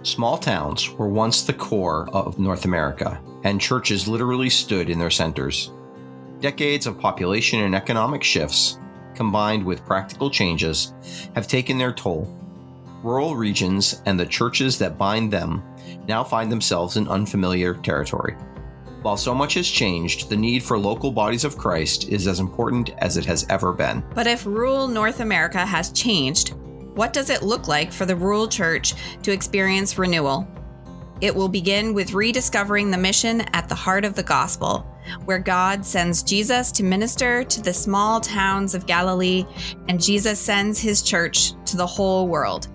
Small towns were once the core of North America, and churches literally stood in their centers. Decades of population and economic shifts, combined with practical changes, have taken their toll. Rural regions and the churches that bind them now find themselves in unfamiliar territory. While so much has changed, the need for local bodies of Christ is as important as it has ever been. But if rural North America has changed, what does it look like for the rural church to experience renewal? It will begin with rediscovering the mission at the heart of the gospel, where God sends Jesus to minister to the small towns of Galilee, and Jesus sends his church to the whole world.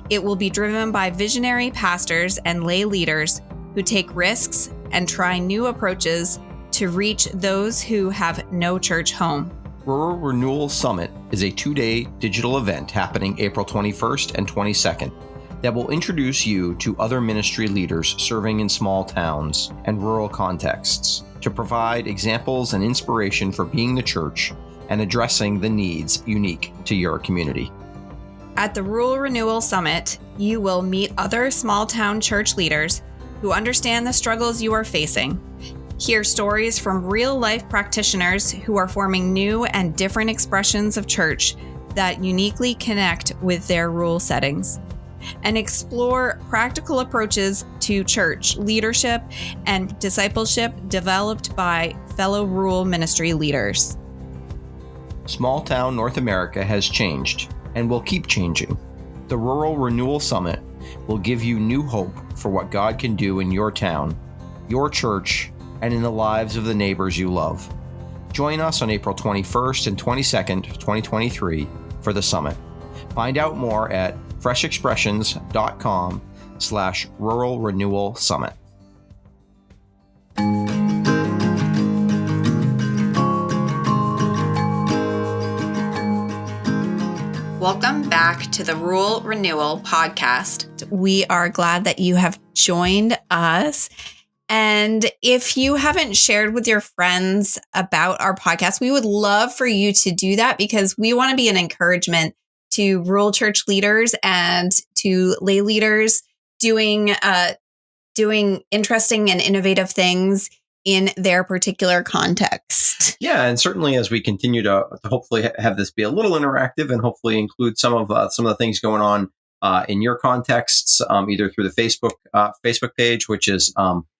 It will be driven by visionary pastors and lay leaders who take risks and try new approaches to reach those who have no church home. Rural Renewal Summit is a 2-day digital event happening April 21st and 22nd that will introduce you to other ministry leaders serving in small towns and rural contexts to provide examples and inspiration for being the church and addressing the needs unique to your community. At the Rural Renewal Summit, you will meet other small town church leaders who understand the struggles you are facing. Hear stories from real-life practitioners who are forming new and different expressions of church that uniquely connect with their rural settings, and explore practical approaches to church leadership and discipleship developed by fellow rural ministry leaders. Small town North America has changed and will keep changing. The Rural Renewal Summit will give you new hope for what God can do in your town, your church, and in the lives of the neighbors you love. Join us on April 21st and 22nd, 2023 for the summit. Find out more at freshexpressions.com/Rural Renewal Summit. Welcome back to the Rural Renewal Podcast. We are glad that you have joined us. And if you haven't shared with your friends about our podcast, we would love for you to do that, because we want to be an encouragement to rural church leaders and to lay leaders doing interesting and innovative things in their particular context. Yeah, and certainly as we continue to hopefully have this be a little interactive and hopefully include some of the things going on in your contexts, either through the Facebook page, which is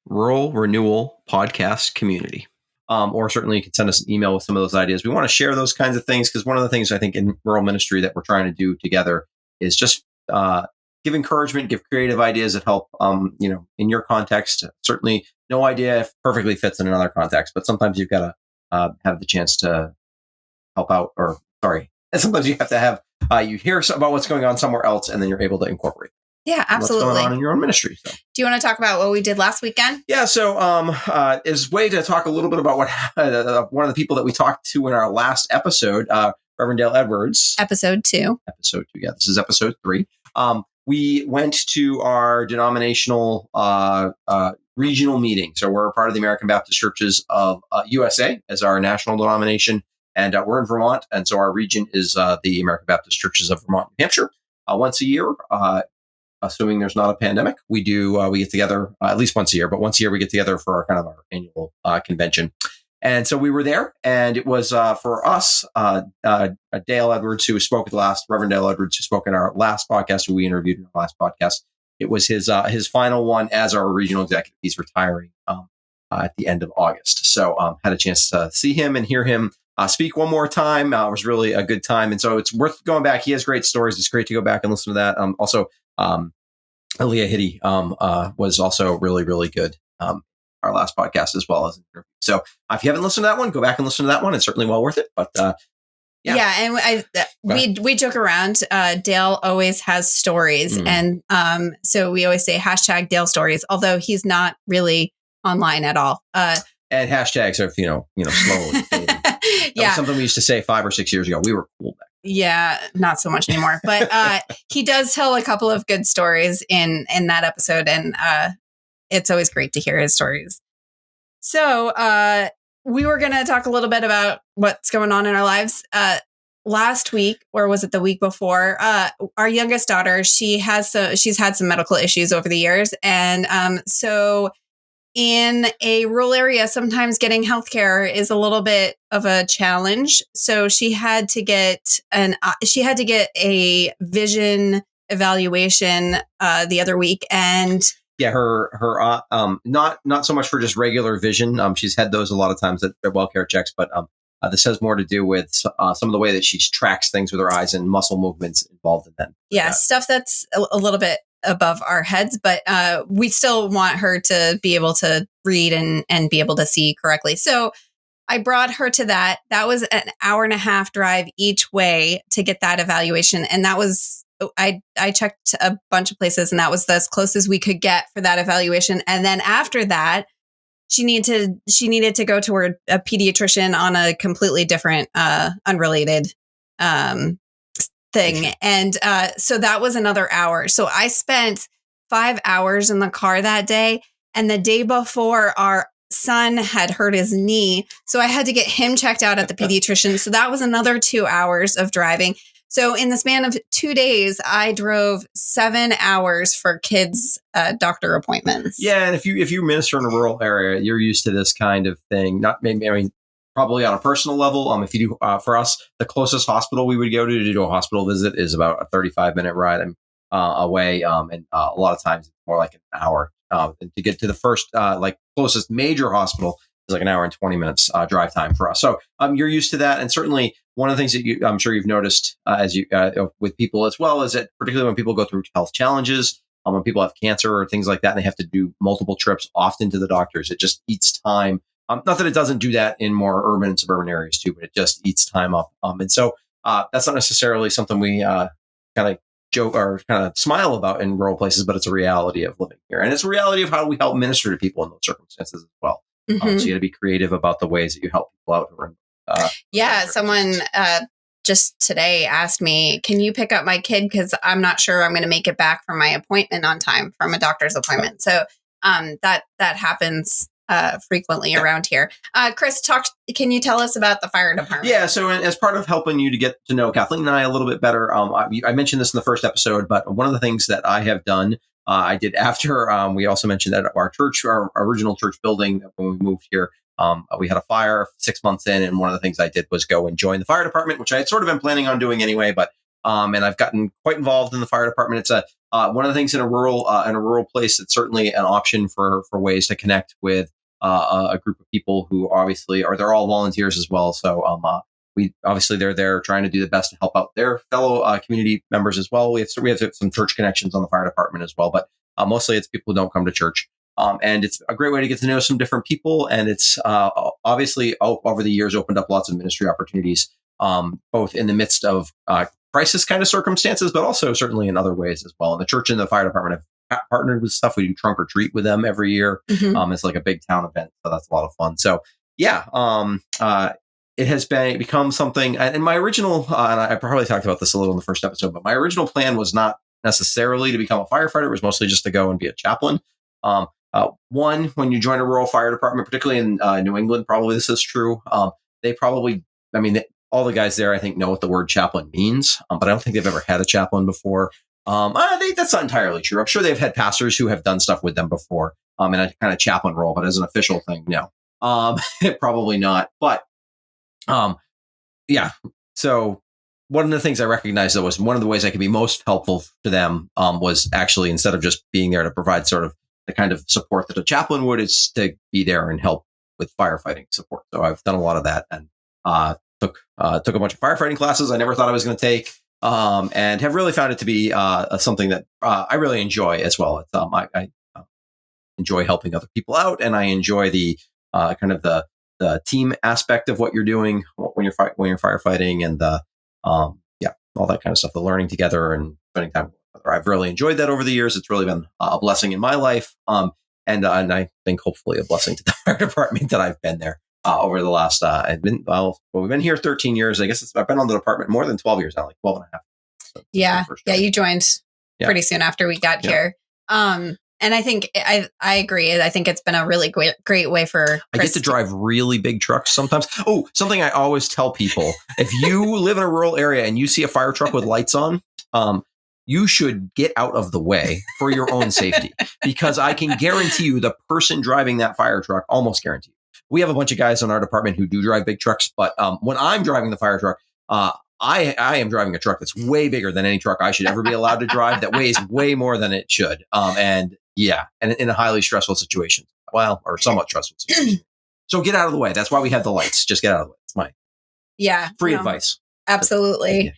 Rural Renewal Podcast Community, or certainly you can send us an email with some of those ideas. We want to share those kinds of things, because one of the things I think in rural ministry that we're trying to do together is just give encouragement, give creative ideas that help, in your context. Certainly no idea if perfectly fits in another context, but sometimes you've got to have the chance to help out, and sometimes you have to have, you hear about what's going on somewhere else, and then you're able to incorporate. Yeah, absolutely. What's going on in your own ministry. So. Do you want to talk about what we did last weekend? Yeah, so is a way to talk a little bit about what one of the people that we talked to in our last episode, Reverend Dale Edwards. Episode 2. Yeah, this is episode 3. We went to our denominational regional meeting. So we're a part of the American Baptist Churches of USA as our national denomination, and we're in Vermont, and so our region is the American Baptist Churches of Vermont, New Hampshire. Once a year, assuming there's not a pandemic, we get together at least once a year, but once a year we get together for our annual convention. And so we were there, and it was for us, Dale Edwards, who spoke at the last, Reverend Dale Edwards, who spoke in our last podcast, who we interviewed in our last podcast. It was his final one as our regional executive. He's retiring at the end of August. So had a chance to see him and hear him speak one more time. It was really a good time. And so it's worth going back. He has great stories. It's great to go back and listen to that. Also, Aaliyah Hitty was also really, really good. Our last podcast as well as an interview. So if you haven't listened to that one, go back and listen to that one. It's certainly well worth it. But yeah, and we joke around. Dale always has stories, and so we always say hashtag Dale stories. Although he's not really online at all. And hashtags are slowly fading. That was something we used to say 5 or 6 years ago. We were cool back. Yeah, not so much anymore. But he does tell a couple of good stories in that episode, and it's always great to hear his stories. So we were going to talk a little bit about what's going on in our lives. last week, or was it the week before, our youngest daughter, she's had some medical issues over the years. And so in a rural area, sometimes getting healthcare is a little bit of a challenge. So she had to get a vision evaluation the other week. And yeah, her not so much for just regular vision. She's had those a lot of times at their WellCare checks, but this has more to do with some of the way that she tracks things with her eyes and muscle movements involved in them. Yeah, stuff that's a little bit above our heads, but we still want her to be able to read and be able to see correctly. So I brought her to that. That was an 1.5-hour drive each way to get that evaluation. And that was, I checked a bunch of places, and that was as close as we could get for that evaluation. And then after that, she needed to go to a pediatrician on a completely different, unrelated thing. And so that was another hour. So I spent 5 hours in the car that day. And the day before, our son had hurt his knee. So I had to get him checked out at the pediatrician. So that was another 2 hours of driving. So in the span of 2 days, I drove 7 hours for kids' doctor appointments. Yeah, and if you minister in a rural area, you're used to this kind of thing. Probably on a personal level. If you do, for us, the closest hospital we would go to do a hospital visit is about a 35-minute ride away, and a lot of times it's more like an hour. And to get to the first closest major hospital is like an hour and 20 minutes drive time for us. So you're used to that, and certainly one of the things that I'm sure you've noticed as you with people as well is that particularly when people go through health challenges, when people have cancer or things like that, and they have to do multiple trips often to the doctors, it just eats time. Not that it doesn't do that in more urban and suburban areas too, but it just eats time up. And so that's not necessarily something we kind of joke or kind of smile about in rural places, but it's a reality of living here. And it's a reality of how we help minister to people in those circumstances as well. Mm-hmm. So you got to be creative about the ways that you help people out. Someone just today asked me, can you pick up my kid? Because I'm not sure I'm going to make it back from my appointment on time, from a doctor's appointment. So that happens frequently around here. Chris, can you tell us about the fire department? Yeah, so as part of helping you to get to know Kathleen and I a little bit better, I mentioned this in the first episode, but one of the things that I have done, I did after, we also mentioned that our church, our original church building, when we moved here, we had a fire 6 months in, and one of the things I did was go and join the fire department, which I had sort of been planning on doing anyway, but and I've gotten quite involved in the fire department. It's one of the things in a rural place. It's certainly an option for ways to connect with a group of people who obviously they're all volunteers as well. So they're there trying to do the best to help out their fellow community members as well. We have some church connections on the fire department as well, but mostly it's people who don't come to church. And it's a great way to get to know some different people. And it's obviously over the years opened up lots of ministry opportunities, both in the midst of crisis kind of circumstances, but also certainly in other ways as well. And the church and the fire department have partnered with stuff. We do trunk or treat with them every year. Mm-hmm. It's like a big town event. So that's a lot of fun. So yeah, it has become something. And my original, and I probably talked about this a little in the first episode, but my original plan was not necessarily to become a firefighter. It was mostly just to go and be a chaplain. One, when you join a rural fire department, particularly in New England, probably this is true. They probably, all the guys there, I think, know what the word chaplain means, but I don't think they've ever had a chaplain before. I think that's not entirely true. I'm sure they've had pastors who have done stuff with them before in a kind of chaplain role, but as an official thing, no, probably not. But yeah, so one of the things I recognized, though, was one of the ways I could be most helpful to them was actually, instead of just being there to provide sort of the kind of support that a chaplain would, is to be there and help with firefighting support. So I've done a lot of that, and took a bunch of firefighting classes I never thought I was going to take, and have really found it to be something that I really enjoy as well. It's, I enjoy helping other people out, and I enjoy the kind of the team aspect of what you're doing when you're firefighting, and the all that kind of stuff, the learning together and spending time together. I've really enjoyed that over the years. It's really been a blessing in my life, and I think hopefully a blessing to the fire department that I've been there over the last. We've been here 13 years. I guess I've been on the department more than 12 years now, like 12 and a half. So yeah. You joined pretty soon after we got here. And I think I agree. I think it's been a really great way for Chris. I get to drive really big trucks sometimes. Oh, something I always tell people, if you live in a rural area and you see a fire truck with lights on, you should get out of the way for your own safety, because I can guarantee you the person driving that fire truck, almost guarantee you. We have a bunch of guys in our department who do drive big trucks, but when I'm driving the fire truck, I am driving a truck that's way bigger than any truck I should ever be allowed to drive, that weighs way more than it should. And in a highly stressful situation. Well, or somewhat stressful situation. So get out of the way. That's why we have the lights. Just get out of the way. It's my free advice. Absolutely.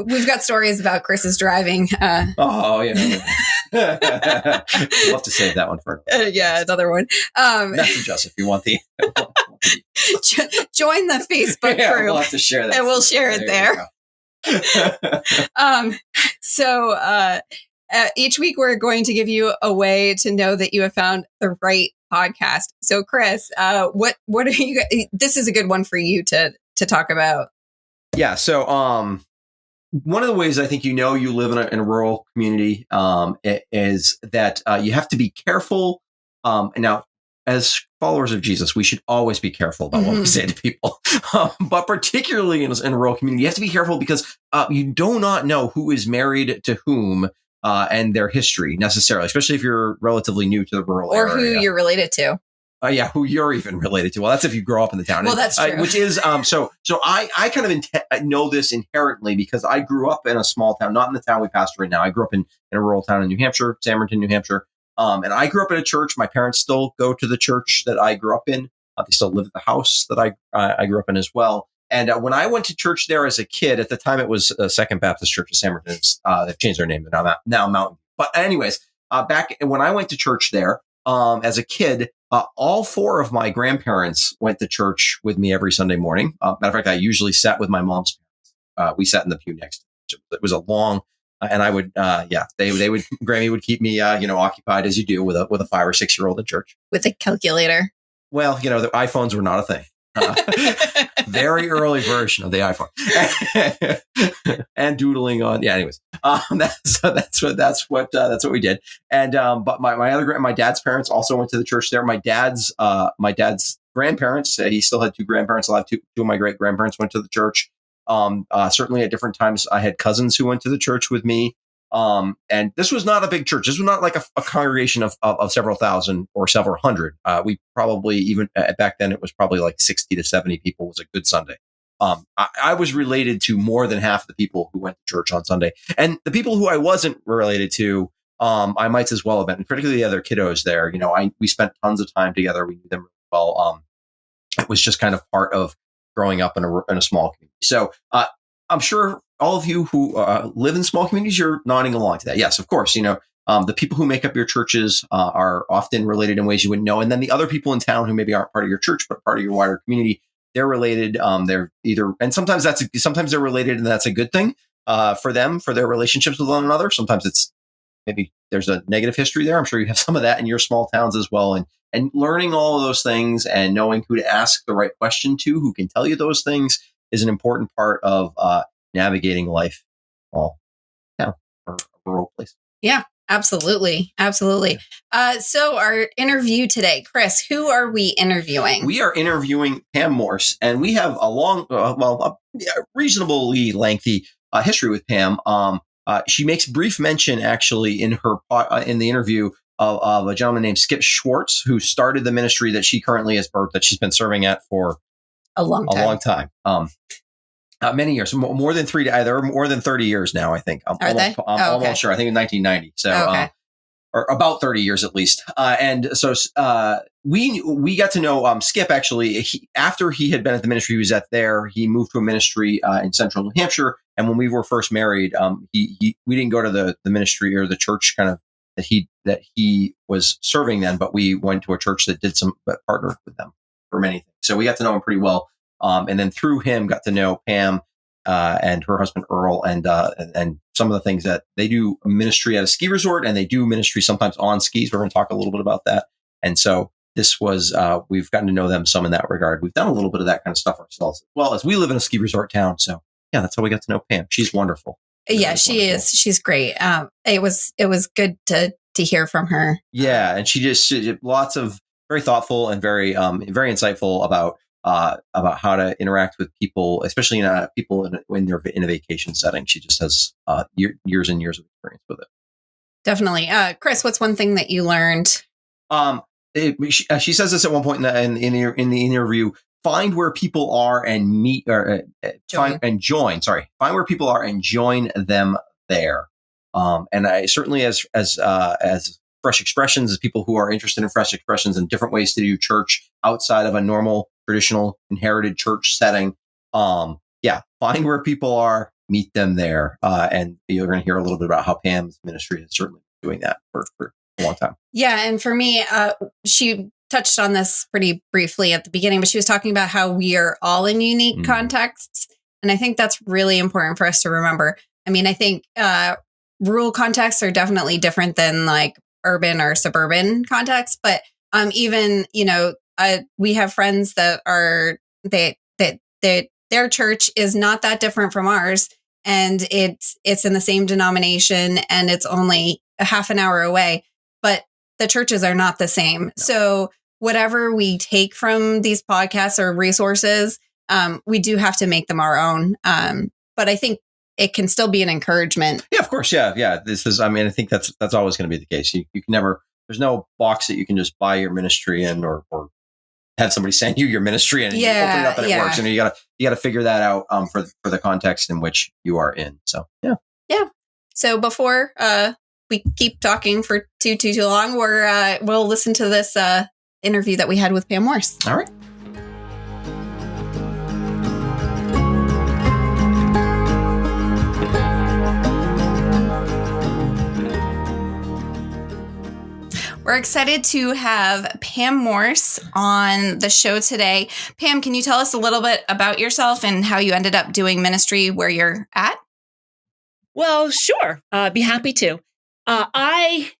We've got stories about Chris's driving. Oh, yeah. We'll have to save that one for another one. Message us if you want the join the Facebook group. We'll have to share that. And we'll share it there. So each week we're going to give you a way to know that you have found the right podcast. So Chris, what are you? This is a good one for you to talk about. Yeah. So one of the ways I think you live in a rural community is that you have to be careful. Now, as followers of Jesus, we should always be careful about what we say to people. But particularly in a rural community, you have to be careful because you do not know who is married to whom and their history necessarily, especially if you're relatively new to the rural area. Or who you're related to. Who you're even related to. Well, that's if you grow up in the town. Well, that's true. Which is, so I kind of know this inherently because I grew up in a small town, not in the town we pastor right now. I grew up in a rural town in New Hampshire, Samerton, New Hampshire. And I grew up in a church. My parents still go to the church that I grew up in. They still live at the house that I grew up in as well. And when I went to church there as a kid, at the time it was Second Baptist Church of Samerton. They've changed their name. They're now Mountain. But anyways, back when I went to church there as a kid, all four of my grandparents went to church with me every Sunday morning. Matter of fact, I usually sat with my mom's parents. We sat in the pew next to it. It was a long, and I would, Grammy would keep me, occupied as you do with a 5 or 6 year old in church. With a calculator. Well, the iPhones were not a thing. Very early version of the iPhone, and doodling on. Yeah. Anyways, that's what we did. And but my dad's parents also went to the church there. My dad's grandparents. He still had 2 grandparents. I'll have two of my great grandparents went to the church. Certainly at different times, I had cousins who went to the church with me. And this was not a big church. This was not like a congregation of several thousand or several hundred. We probably, even back then, it was probably like 60 to 70 people was a good Sunday. I was related to more than half of the people who went to church on Sunday. And the people who I wasn't related to, I might as well have been, particularly the other kiddos there. We spent tons of time together. We knew them really well. It was just kind of part of growing up in a small community. So I'm sure all of you who live in small communities, you're nodding along to that. Yes, of course. The people who make up your churches are often related in ways you wouldn't know. And then the other people in town who maybe aren't part of your church, but part of your wider community, they're related. They're either, and sometimes they're related and that's a good thing for them, for their relationships with one another. Sometimes it's maybe there's a negative history there. I'm sure you have some of that in your small towns as well. And learning all of those things and knowing who to ask the right question to, who can tell you those things, is an important part of navigating life or a rural place. Yeah, absolutely. Absolutely. So our interview today, Chris, who are we interviewing? We are interviewing Pam Morse, and we have a long, reasonably lengthy history with Pam. She makes brief mention actually in the interview of a gentleman named Skip Schwartz, who started the ministry that she currently has birthed, that she's been serving at for a long time. Many years, more than 30 years now, I think. I'm almost sure. I think in 1990. So, or about 30 years at least. And so we got to know Skip actually. After he had been at the ministry he was at there, he moved to a ministry in central New Hampshire. And when we were first married, we didn't go to the ministry or the church kind of that he was serving then, but we went to a church that partnered with them for many things. So we got to know him pretty well. And then through him, got to know Pam and her husband Earle, and some of the things that they do ministry at a ski resort, and they do ministry sometimes on skis. We're going to talk a little bit about that. And so this was we've gotten to know them some in that regard. We've done a little bit of that kind of stuff ourselves, as well as we live in a ski resort town. So yeah, that's how we got to know Pam. She's wonderful. Yeah, she is. She's great. It was good to to hear from her. Yeah, and she lots of very thoughtful and very insightful about how to interact with people, especially people when they're in a vacation setting. She just has years and years of experience with it. Definitely. Chris, what's one thing that you learned? She says this at one point in the interview. Find where people are and meet, or join. Sorry, find where people are and join them there. And I certainly, as fresh expressions, as people who are interested in fresh expressions and different ways to do church outside of a normal, traditional, inherited church setting. Find where people are, meet them there. And you're going to hear a little bit about how Pam's ministry is certainly doing that for a long time. Yeah. And for me, she touched on this pretty briefly at the beginning, but she was talking about how we are all in unique contexts. And I think that's really important for us to remember. I mean, I think rural contexts are definitely different than like urban or suburban contexts, but even, we have friends that are, their church is not that different from ours. And it's in the same denomination and it's only a half an hour away, but the churches are not the same. No. So whatever we take from these podcasts or resources, we do have to make them our own. But I think it can still be an encouragement. Yeah, of course. Yeah. I think that's always going to be the case. You can never, there's no box that you can just buy your ministry in or have somebody send you your ministry and you open it up and it works. And you gotta figure that out for the context in which you are in. So yeah. So before we keep talking for too long, we'll listen to this interview that we had with Pam Morse. All right. We're excited to have Pam Morse on the show today. Pam, can you tell us a little bit about yourself and how you ended up doing ministry where you're at? Well, sure. Be happy to. I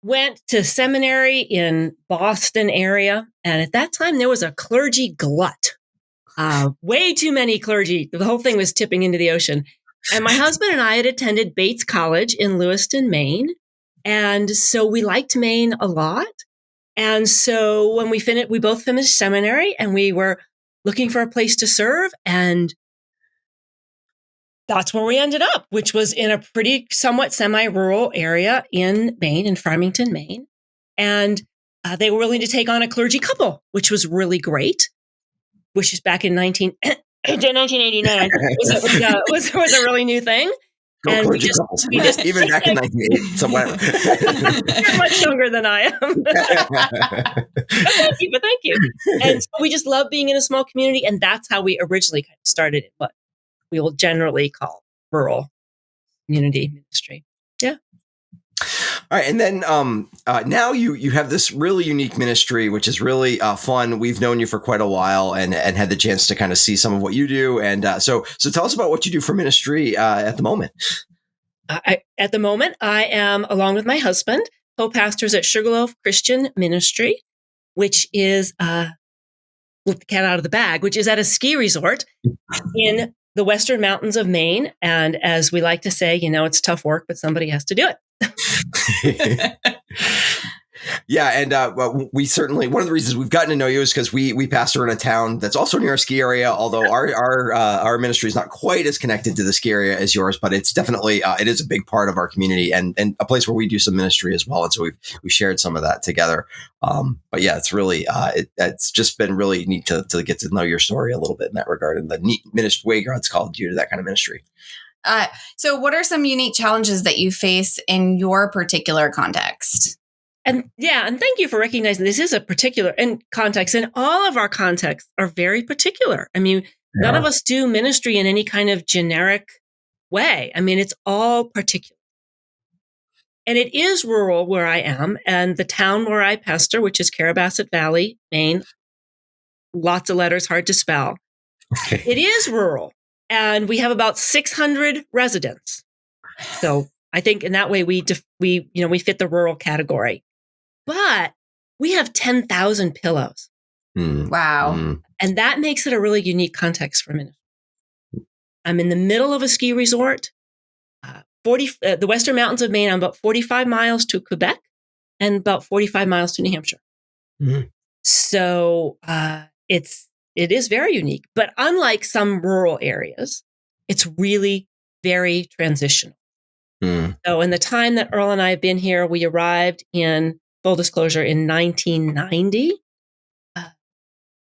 went to seminary in Boston area, and at that time there was a clergy glut. Way too many clergy. The whole thing was tipping into the ocean. And my husband and I had attended Bates College in Lewiston, Maine. And so we liked Maine a lot. And so when we both finished seminary and we were looking for a place to serve. And that's where we ended up, which was in a pretty somewhat semi-rural area in Maine, in Farmington, Maine. And they were willing to take on a clergy couple, which was really great, which is back in 1989 was a really new thing. No, and we just even back in 1980, somewhere. You're much younger than I am. Thank you. And so we just love being in a small community, and that's how we originally kind of started it, what we will generally call rural community ministry. Yeah. All right, and then now you have this really unique ministry, which is really fun. We've known you for quite a while and had the chance to kind of see some of what you do. And so tell us about what you do for ministry at the moment. At the moment, I am, along with my husband, co-pastors at Sugarloaf Christian Ministry, which is, let the cat out of the bag, which is at a ski resort in the Western Mountains of Maine. And as we like to say, it's tough work, but somebody has to do it. Yeah, and we certainly, one of the reasons we've gotten to know you is because we pastor in a town that's also near a ski area. Although our ministry is not quite as connected to the ski area as yours, but it's definitely it is a big part of our community and a place where we do some ministry as well. And so we've shared some of that together. But yeah, it's really it's just been really neat to get to know your story a little bit in that regard and the neat ministry way God's called you to that kind of ministry. So what are some unique challenges that you face in your particular context? And thank you for recognizing this is a particular context, and all of our contexts are very particular. I mean, none of us do ministry in any kind of generic way. I mean, it's all particular. And it is rural where I am, and the town where I pastor, which is Carrabassett Valley, Maine, lots of letters, hard to spell. It is rural. And we have about 600 residents. So I think in that way we fit the rural category. But we have 10,000 pillows. Wow. And that makes it a really unique context for ministry. I'm in the middle of a ski resort, the Western Mountains of Maine. I'm about 45 miles to Quebec. and about 45 miles to New Hampshire. Mm-hmm. So it is very unique. But unlike some rural areas, it's really very transitional. Mm. So in the time that Earle and I have been here, we arrived in, full disclosure, in 1990.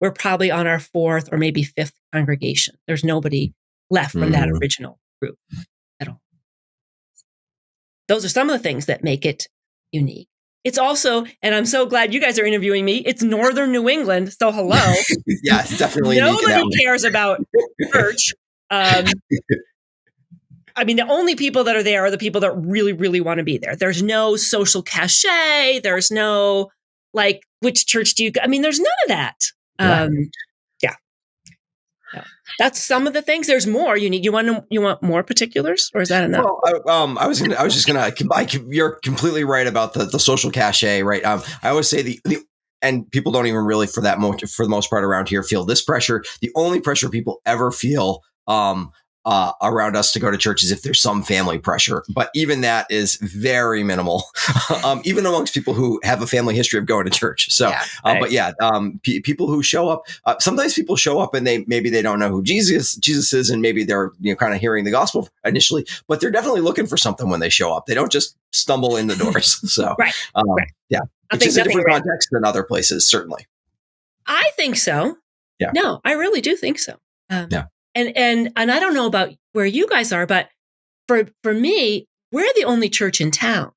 We're probably on our fourth or maybe fifth congregation. There's nobody left from that original group at all. Those are some of the things that make it unique. It's also, and I'm so glad you guys are interviewing me, it's Northern New England. So hello. Yeah, it's definitely Nobody cares about church. I mean, the only people that are there are the people that really, really want to be there. There's no social cachet. There's no, like, which church do you go? I mean, there's none of that. Yeah. No. That's some of the things. There's more. You want more particulars, or is that enough? Well, you're completely right about the social cachet, right? I always say and people don't even really for the most part around here feel this pressure. The only pressure people ever feel, around us to go to church is if there's some family pressure, but even that is very minimal, even amongst people who have a family history of going to church. So, people who show up, sometimes people show up and maybe they don't know who Jesus is, and maybe they're kind of hearing the gospel initially, but they're definitely looking for something when they show up. They don't just stumble in the doors. So, yeah, which is a different context than other places, certainly. I think so. Yeah. No, I really do think so. And I don't know about where you guys are, but for me, we're the only church in town.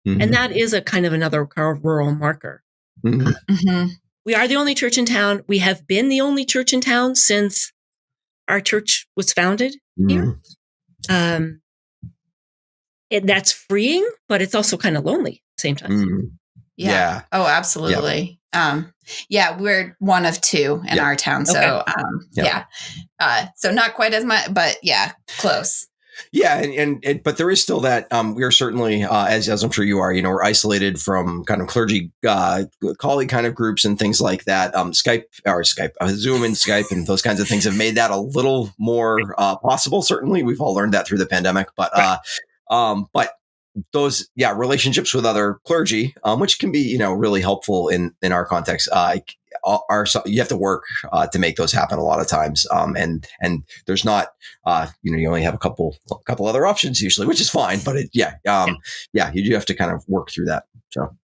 Mm-hmm. And that is a kind of another rural marker. Mm-hmm. We are the only church in town. We have been the only church in town since our church was founded here. And that's freeing, but it's also kind of lonely at the same time. Mm-hmm. Yeah. Oh, absolutely. Yep. We're one of two in our town. So, so not quite as much, but close. Yeah. And but there is still that, we are certainly, as I'm sure you are, we're isolated from kind of clergy, colleague kind of groups and things like that. Zoom and Skype and those kinds of things have made that a little more, possible. Certainly we've all learned that through the pandemic, but those, relationships with other clergy, which can be, really helpful in our context, you have to work to make those happen a lot of times. And there's not, you only have a couple other options usually, which is fine. But you do have to kind of work through that. So,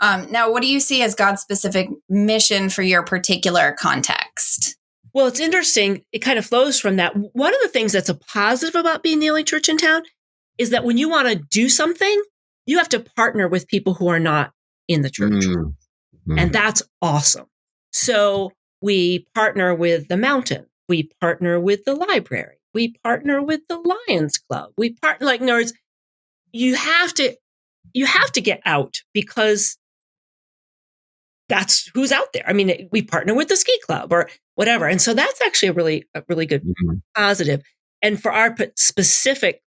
now, what do you see as God's specific mission for your particular context? Well, it's interesting. It kind of flows from that. One of the things that's a positive about being the only church in town is that when you want to do something, you have to partner with people who are not in the church. Mm-hmm. And that's awesome. So we partner with the mountain. We partner with the library. We partner with the Lions Club. We partner, in other words, you have to get out because that's who's out there. I mean, we partner with the ski club or whatever. And so that's actually a really good positive. And for our specific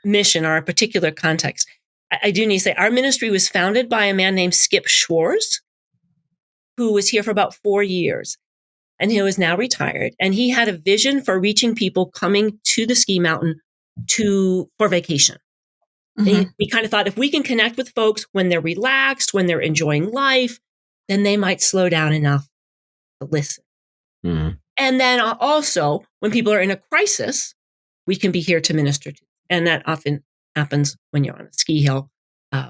mission or a particular context, I do need to say our ministry was founded by a man named Skip Schwartz, who was here for about 4 years and who is now retired. And he had a vision for reaching people coming to the ski mountain for vacation. Mm-hmm. We kind of thought if we can connect with folks when they're relaxed, when they're enjoying life, then they might slow down enough to listen. Mm-hmm. And then also when people are in a crisis, we can be here to minister to. And that often happens when you're on a ski hill,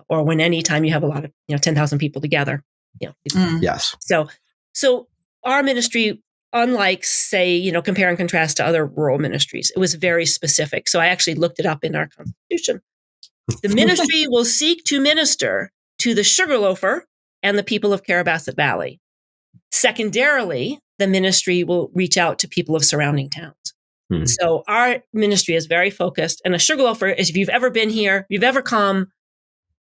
or when anytime you have a lot of 10,000 people together. Yes. So our ministry, unlike say compare and contrast to other rural ministries, it was very specific. So I actually looked it up in our Constitution. The ministry will seek to minister to the Sugarloafer and the people of Carrabassett Valley. Secondarily, the ministry will reach out to people of surrounding towns. So our ministry is very focused. And a Sugarloafer is if you've ever been here, if you've ever come,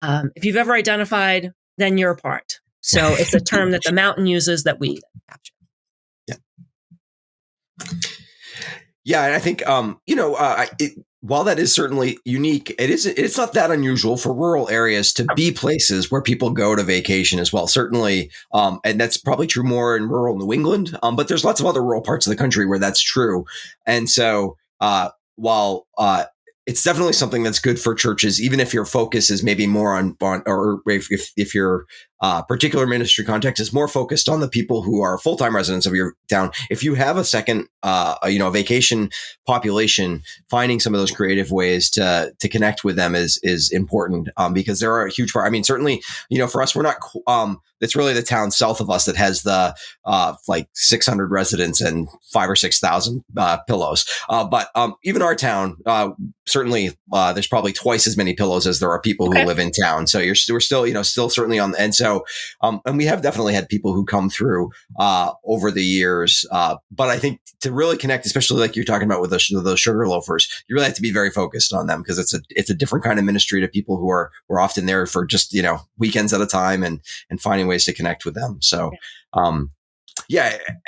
if you've ever identified, then you're a part. So it's a term that the mountain uses that we capture. Yeah. And I think, while that is certainly unique, it's not that unusual for rural areas to be places where people go to vacation as well. Certainly. And that's probably true more in rural New England. But there's lots of other rural parts of the country where that's true. And so, while it's definitely something that's good for churches, even if your focus is maybe more on or if your particular ministry context is more focused on the people who are full-time residents of your town. If you have a second, vacation population, finding some of those creative ways to connect with them is important, because there are a huge part. I mean, certainly, for us, we're not. It's really the town south of us that has the 600 residents and 5,000 or 6,000 pillows. But even our town, certainly, there's probably twice as many pillows as there are people who live in town. So we're still certainly on. And so, and we have definitely had people who come through over the years. But I think to really connect, especially like you're talking about with those Sugarloafers, you really have to be very focused on them, because it's a different kind of ministry to people who are often there for just, weekends at a time and finding ways to connect with them. So,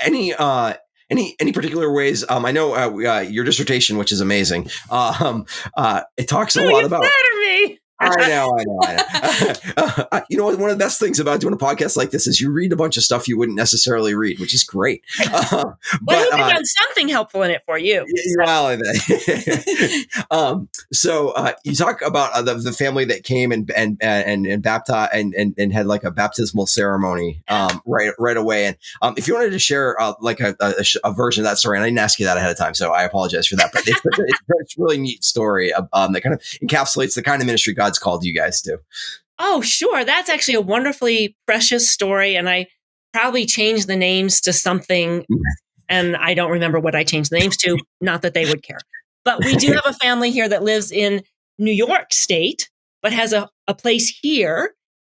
any particular ways? I know your dissertation, which is amazing. It talks a lot about. Me. I know. One of the best things about doing a podcast like this is you read a bunch of stuff you wouldn't necessarily read, which is great. Well, we've done something helpful in it for you. Well, so you talk about the family that came and baptized and had like a baptismal ceremony right away. And if you wanted to share a version of that story, and I didn't ask you that ahead of time, so I apologize for that. But it's a really neat story that kind of encapsulates the kind of ministry God's called you guys to. Oh, sure. That's actually a wonderfully precious story. And I probably changed the names to something, and I don't remember what I changed the names to. Not that they would care. But we do have a family here that lives in New York State, but has a place here.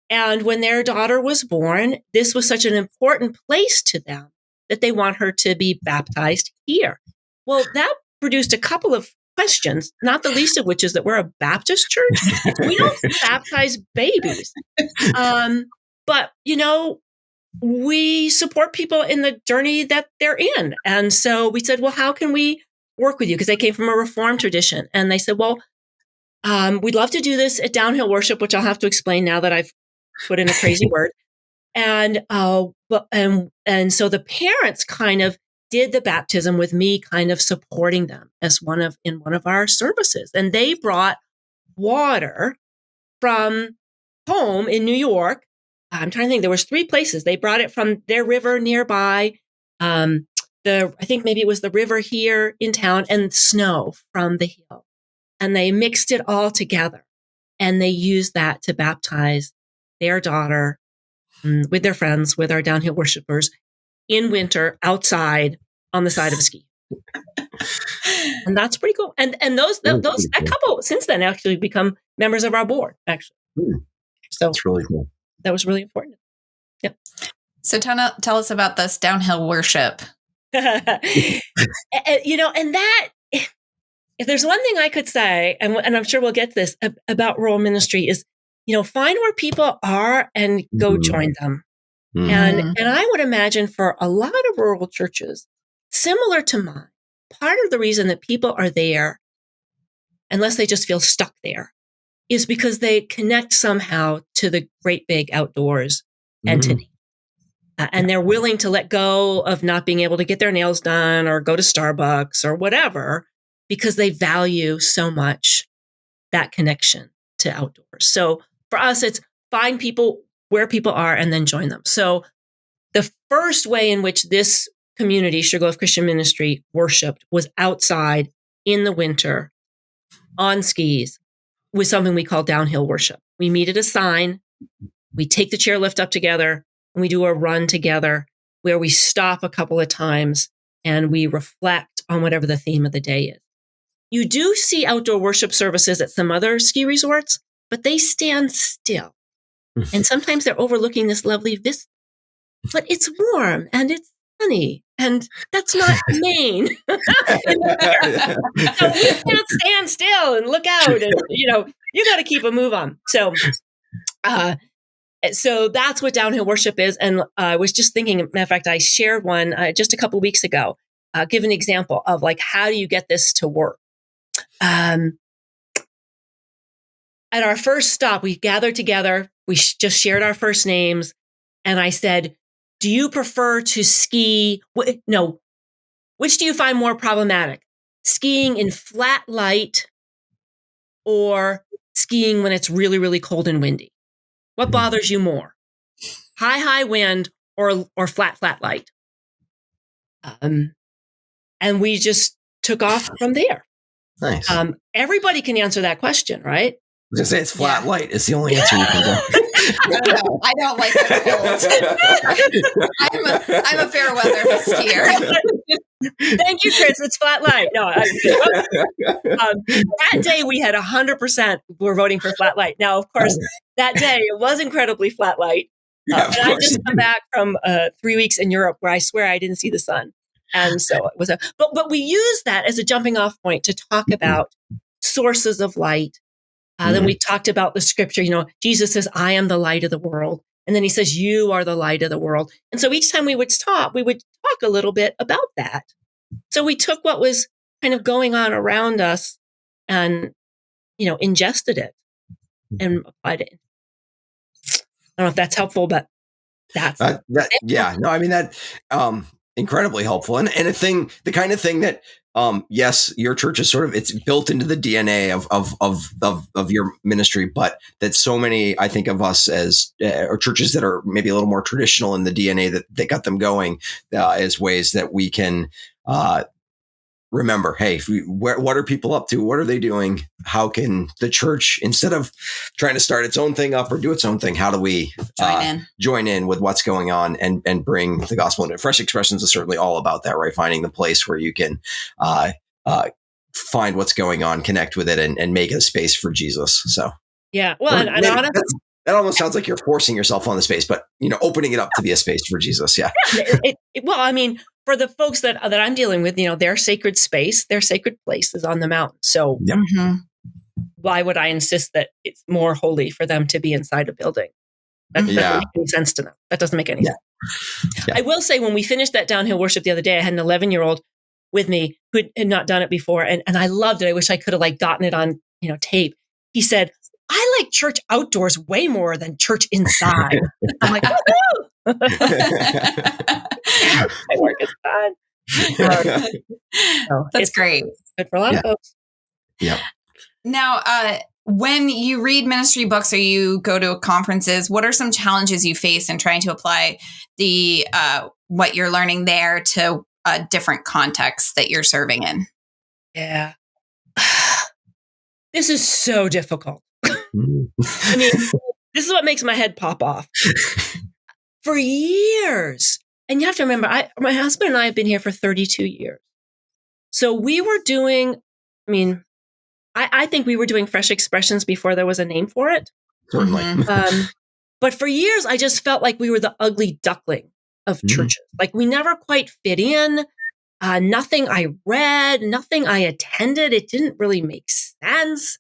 And when their daughter was born, this was such an important place to them that they want her to be baptized here. Well, that produced a couple of questions, not the least of which is that we're a Baptist church. We don't baptize babies. But, we support people in the journey that they're in. And so we said, well, how can we work with you? Because they came from a Reformed tradition. And they said, well, we'd love to do this at Downhill Worship, which I'll have to explain now that I've put in a crazy word. And so the parents kind of did the baptism with me kind of supporting them as in one of our services. And they brought water from home in New York. I'm trying to think, there was 3 places. They brought it from their river nearby. I think maybe it was the river here in town, and snow from the hill. And they mixed it all together, and they used that to baptize their daughter with their friends, with our downhill worshipers, in winter outside on the side of a ski. And that's pretty cool. And that couple since then actually become members of our board, actually. So that's really cool. That was really important. Yep. So tell us about this downhill worship. And that, if there's one thing I could say, and I'm sure we'll get to this about rural ministry, is, find where people are and go join them. And I would imagine for a lot of rural churches, similar to mine, part of the reason that people are there, unless they just feel stuck there, is because they connect somehow to the great big outdoors entity. And they're willing to let go of not being able to get their nails done or go to Starbucks or whatever, because they value so much that connection to outdoors. So for us, it's find people where people are and then join them. So the first way in which this community, Sugarloaf Christian Ministry, worshiped was outside in the winter on skis with something we call downhill worship. We meet at a sign, we take the chairlift up together, and we do a run together where we stop a couple of times and we reflect on whatever the theme of the day is. You do see outdoor worship services at some other ski resorts, but they stand still. And sometimes they're overlooking this lovely vista. But it's warm and it's sunny, and that's not Maine. So we can't stand still and look out, and you got to keep a move on. So that's what downhill worship is. And I was just thinking, matter of fact, I shared one just a couple of weeks ago. Give an example of how do you get this to work? At our first stop, we gathered together. We just shared our first names. And I said, do you prefer to ski? No. Which do you find more problematic? Skiing in flat light or skiing when it's really, really cold and windy? What bothers you more? High wind or flat light? And we just took off from there. Nice. Everybody can answer that question, right? I was going to say it's flat light. It's the only answer you can get. I don't like the cold. I'm a fair weather skier. Thank you, Chris. It's flat light. No, that day we had 100% were voting for flat light. Now, of course, that day it was incredibly flat light. And I just come back from 3 weeks in Europe where I swear I didn't see the sun. And so it was but we used that as a jumping off point to talk about sources of light. Then we talked about the scripture, Jesus says, I am the light of the world. And then he says, you are the light of the world. And so each time we would talk a little bit about that. So we took what was kind of going on around us and, ingested it and applied it. I don't know if that's helpful, but that's incredibly helpful. And the kind of thing that, yes, your church is it's built into the DNA of your ministry, but that so many, I think of us as, or churches that are maybe a little more traditional in the DNA that got them going, as ways that we can, remember, hey, what are people up to? What are they doing? How can the church, instead of trying to start its own thing up or do its own thing, how do we join in with what's going on and bring the gospel into Fresh Expressions is certainly all about that, right? Finding the place where you can find what's going on, connect with it, and make it a space for Jesus. So yeah, well, that almost sounds like you're forcing yourself on the space, but opening it up to be a space for Jesus. Yeah. For the folks that I'm dealing with, their sacred space, their sacred place is on the mountain. So why would I insist that it's more holy for them to be inside a building? That doesn't make any sense to them. That doesn't make any sense. Yeah. I will say, when we finished that downhill worship the other day, I had an 11-year-old with me who had not done it before. And I loved it. I wish I could have gotten it on, tape. He said, I like church outdoors way more than church inside. I'm like, my work is done. That's great. Good for a lot of folks. Yeah. Now, when you read ministry books or you go to conferences, what are some challenges you face in trying to apply the what you're learning there to different contexts that you're serving in? Yeah. This is so difficult. This is what makes my head pop off. For years, and you have to remember, my husband and I have been here for 32 years. So we were doing, I think we were doing Fresh Expressions before there was a name for it. Certainly. But for years, I just felt like we were the ugly duckling of churches. Like we never quite fit in. Nothing I read, nothing I attended, it didn't really make sense.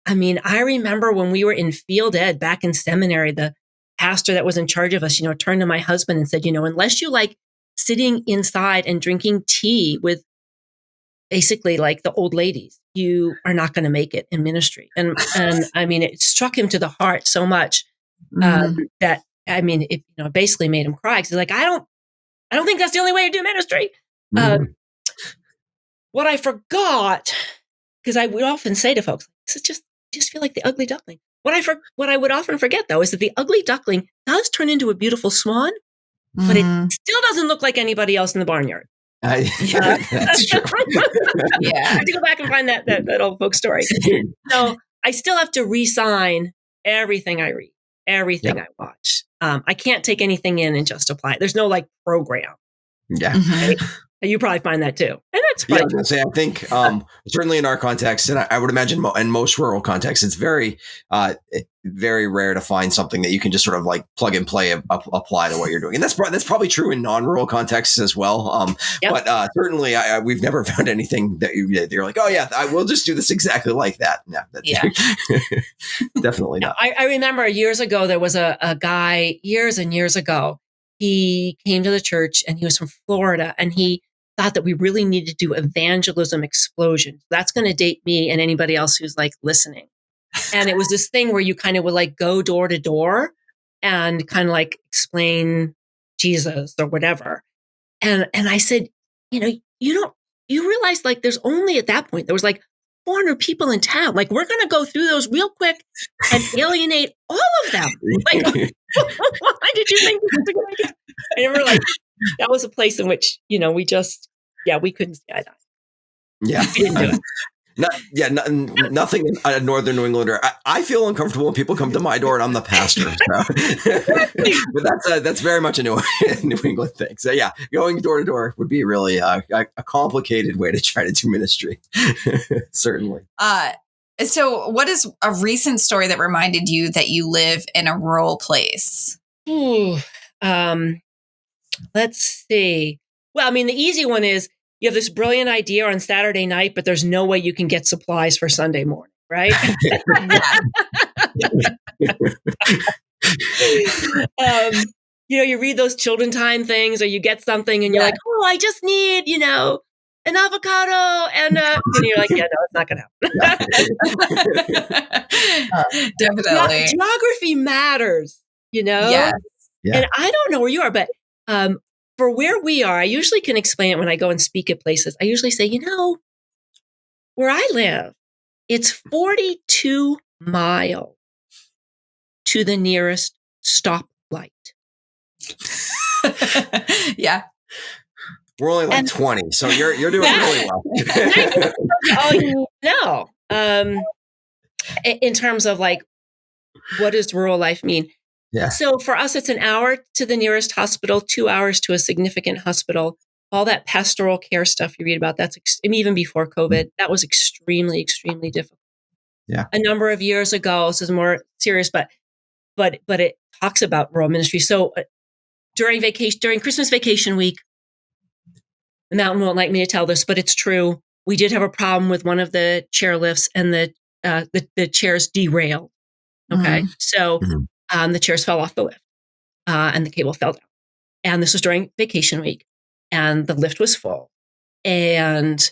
I remember when we were in field ed back in seminary, the pastor that was in charge of us, turned to my husband and said, unless you like sitting inside and drinking tea with basically like the old ladies, you are not going to make it in ministry. And it struck him to the heart so much that, it basically made him cry. Cause he's like, I don't think that's the only way to do ministry. What I forgot, because I would often say to folks, this is just feel like the ugly duckling. What I would often forget, though, is that the ugly duckling does turn into a beautiful swan, but it still doesn't look like anybody else in the barnyard. That's true. I have to go back and find that old folk story. So I still have to re-sign everything I read, everything I watch. I can't take anything in and just apply it. There's no program. Yeah. Right? You probably find that too. And that's probably I was going to say, I think certainly in our context, and I would imagine in most rural contexts, it's very, very rare to find something that you can just sort of plug and play, apply to what you're doing. And that's probably true in non-rural contexts as well. But certainly we've never found anything that you're like, oh yeah, I will just do this exactly like that. No, definitely not. I remember years ago, there was a guy years and years ago. He came to the church and he was from Florida, and he thought that we really needed to do evangelism explosion. That's going to date me and anybody else who's listening. And it was this thing where you kind of would go door to door and kind of explain Jesus or whatever. And I said, you realize there's only at that point, there was 400 people in town. Like, we're going to go through those real quick and alienate all of them. Like, why did you think this was a good idea? And we're like, that was a place in which, we couldn't see eye to eye. Yeah. We didn't do it. Nothing in northern New England. I feel uncomfortable when people come to my door and I'm the pastor. So. But that's very much a New England thing. So yeah, going door to door would be really a complicated way to try to do ministry. Certainly. So what is a recent story that reminded you that you live in a rural place? Let's see. Well, I mean, the easy one is, you have this brilliant idea on Saturday night, but there's no way you can get supplies for Sunday morning, right? You read those children time things, or you get something and you're like, oh, I just need, an avocado. And you're like, yeah, no, it's not going to happen. Definitely. Geography matters, Yes. And I don't know where you are, but for where we are, I usually can explain it when I go and speak at places. I usually say, where I live, it's 42 miles to the nearest stoplight. Yeah. We're only like 20, so you're doing really well. Oh, in terms of like, what does rural life mean? Yeah. So for us, it's an hour to the nearest hospital, 2 hours to a significant hospital. All that pastoral care stuff you read about, even before COVID, that was extremely, extremely difficult. Yeah. A number of years ago, this is more serious, but it talks about rural ministry. So during Christmas vacation week, the mountain won't like me to tell this, but it's true. We did have a problem with one of the chairlifts, and the chairs derailed. Okay. Mm-hmm. So the chairs fell off the lift, and the cable fell down. And this was during vacation week, and the lift was full, and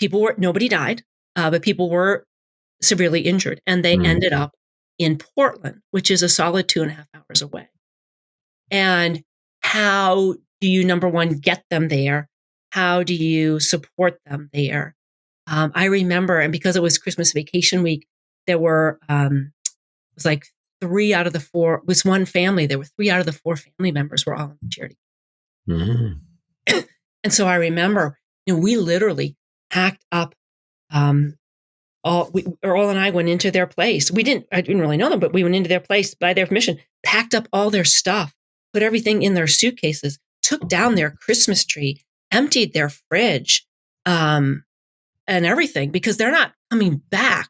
nobody died, but people were severely injured, and they ended up in Portland, which is a solid 2.5 hours away. And how do you, number one, get them there? How do you support them there? I remember, and because it was Christmas vacation week, there were, it was like 3 out of the 4, was one family. There were 3 out of the 4 family members were all in the charity. Mm-hmm. And so I remember, we literally packed up, Earle and I went into their place. I didn't really know them, but we went into their place by their permission, packed up all their stuff, put everything in their suitcases, took down their Christmas tree, emptied their fridge, and everything, because they're not coming back.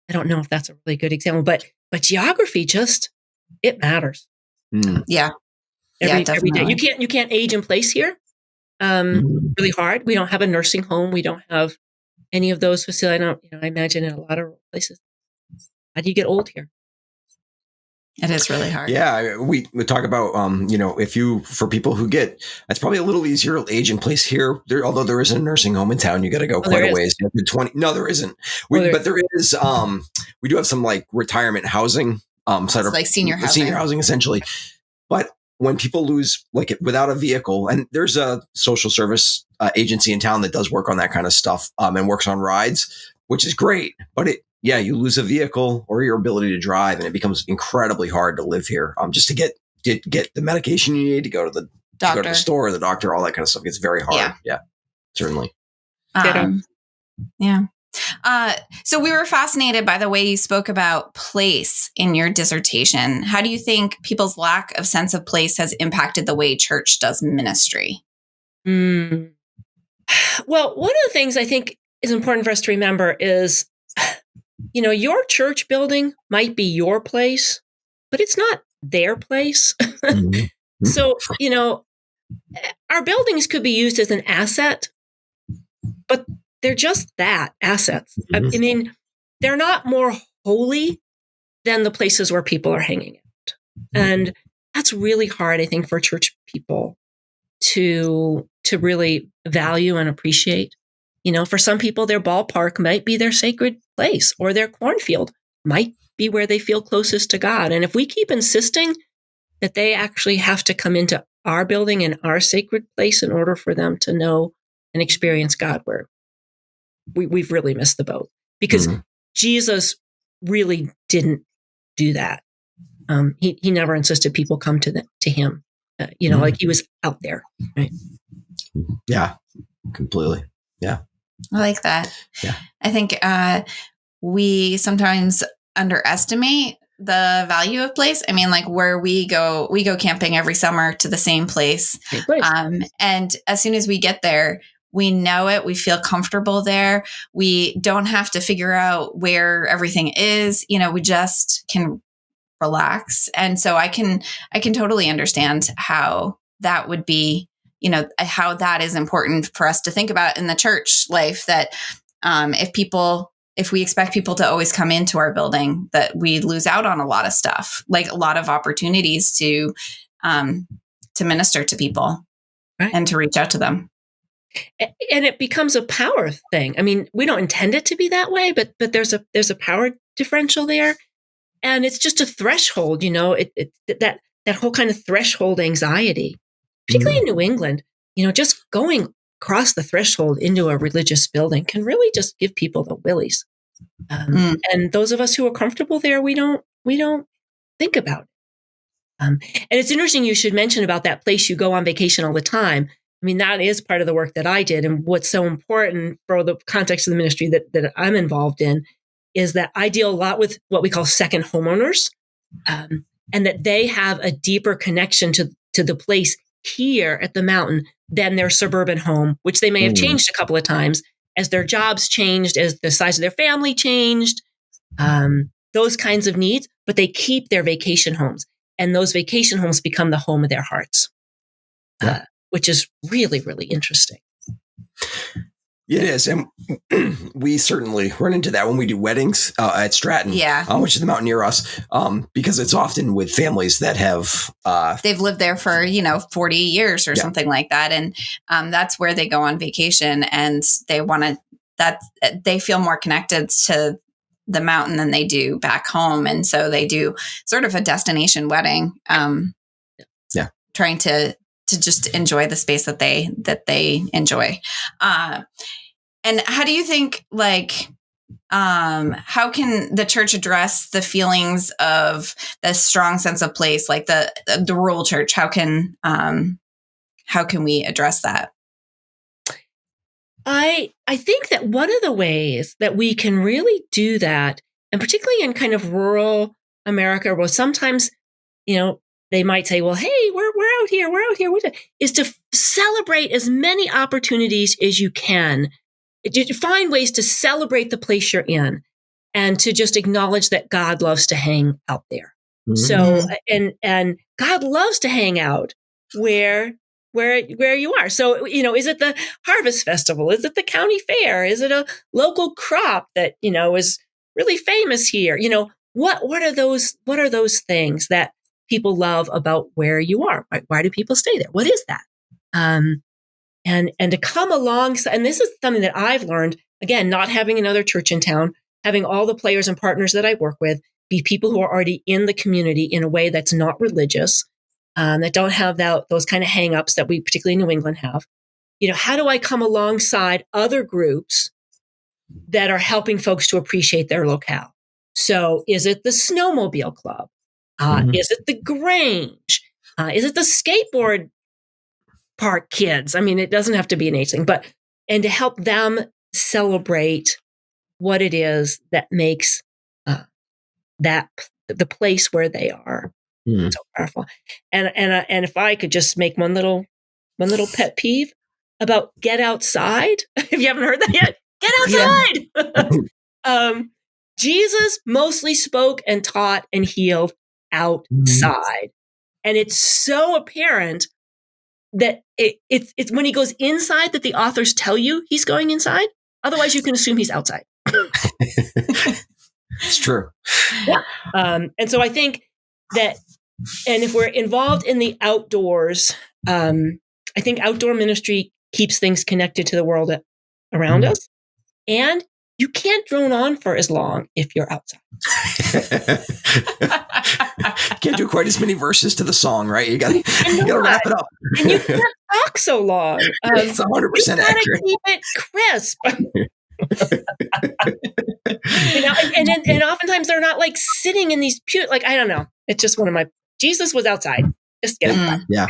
I don't know if that's a really good example, but geography it matters. Yeah. Every day. You can't age in place here. Really hard. We don't have a nursing home. We don't have any of those facilities. I imagine in a lot of places. How do you get old here? It is really hard. Yeah, we talk about, for people who it's probably a little easier to age in place here. Although there isn't a nursing home in town, you got to go quite a ways. No, there isn't. But there is. We do have some like retirement housing, sort of like senior housing, essentially. But when people lose, like without a vehicle, and there's a social service agency in town that does work on that kind of stuff, and works on rides, which is great. But you lose a vehicle or your ability to drive, and it becomes incredibly hard to live here. Just to get the medication you need, to go to the doctor, to go to the store, the doctor, all that kind of stuff. It's very hard. Yeah, certainly. Yeah. So we were fascinated by the way you spoke about place in your dissertation. How do you think people's lack of sense of place has impacted the way church does ministry? Well, one of the things I think is important for us to remember is, your church building might be your place, but it's not their place. Mm-hmm. So, our buildings could be used as an asset, but they're just that, assets. Mm-hmm. I mean, they're not more holy than the places where people are hanging out. And that's really hard, I think, for church people to really value and appreciate. For some people, their ballpark might be their sacred place, or their cornfield might be where they feel closest to God. And if we keep insisting that they actually have to come into our building and our sacred place in order for them to know and experience God where we've really missed the boat, because Jesus really didn't do that. He never insisted people come to him, like he was out there. Right? Yeah, completely. Yeah. I like that. Yeah. I think we sometimes underestimate the value of place. I mean, like where we go camping every summer to the same place. And as soon as we get there, we know it. We feel comfortable there. We don't have to figure out where everything is. We just can relax. And so I can totally understand how that would be, how that is important for us to think about in the church life, that if we expect people to always come into our building, that we lose out on a lot of stuff, like a lot of opportunities to minister to people and to reach out to them. And it becomes a power thing. I mean, we don't intend it to be that way, but there's a power differential there, and it's just a threshold. That whole kind of threshold anxiety, particularly in New England. Just going across the threshold into a religious building can really just give people the willies. And those of us who are comfortable there, we don't think about it. And it's interesting you should mention about that place you go on vacation all the time. I mean, that is part of the work that I did. And what's so important for the context of the ministry that I'm involved in is that I deal a lot with what we call second homeowners, and that they have a deeper connection to the place here at the mountain than their suburban home, which they may have changed a couple of times as their jobs changed, as the size of their family changed, those kinds of needs, but they keep their vacation homes. And those vacation homes become the home of their hearts. Which is really, really interesting. It is. And we certainly run into that when we do weddings at Stratton, which is the mountain near us, because it's often with families that have... they've lived there for, 40 years or something like that. And that's where they go on vacation, and they feel more connected to the mountain than they do back home. And so they do sort of a destination wedding, trying to just enjoy the space that they enjoy. And how do you think, how can the church address the feelings of the strong sense of place, like the rural church? How can we address that? I think that one of the ways that we can really do that, and particularly in kind of rural America, where sometimes, they might say, well, hey, we're out here, is to celebrate as many opportunities as you can. To find ways to celebrate the place you're in, and to just acknowledge that God loves to hang out there. So, and God loves to hang out where you are. So, is it the Harvest Festival? Is it the county fair? Is it a local crop that, is really famous here? What are those things that people love about where you are? Why do people stay there? What is that? And to come alongside, and this is something that I've learned, again, not having another church in town, having all the players and partners that I work with be people who are already in the community in a way that's not religious, that don't have those kind of hangups that we, particularly in New England, have. How do I come alongside other groups that are helping folks to appreciate their locale? So is it the snowmobile club? Is it the Grange? Is it the skateboard park kids? I mean, it doesn't have to be an age thing, and to help them celebrate what it is that makes that the place where they are so powerful. And if I could just make one little pet peeve about get outside. If you haven't heard that yet, get outside. Jesus mostly spoke and taught and healed outside. And it's so apparent that it's when he goes inside that the authors tell you he's going inside. Otherwise, you can assume he's outside. It's true. Yeah. And so I think that, and if we're involved in the outdoors, I think outdoor ministry keeps things connected to the world around us. And you can't drone on for as long if you're outside. Can't do quite as many verses to the song, right? You gotta wrap it up. And you can't talk so long. It's 100% accurate. Keep it crisp. And oftentimes they're not like sitting in these like, I don't know. It's just Jesus was outside. Just get it. Yeah.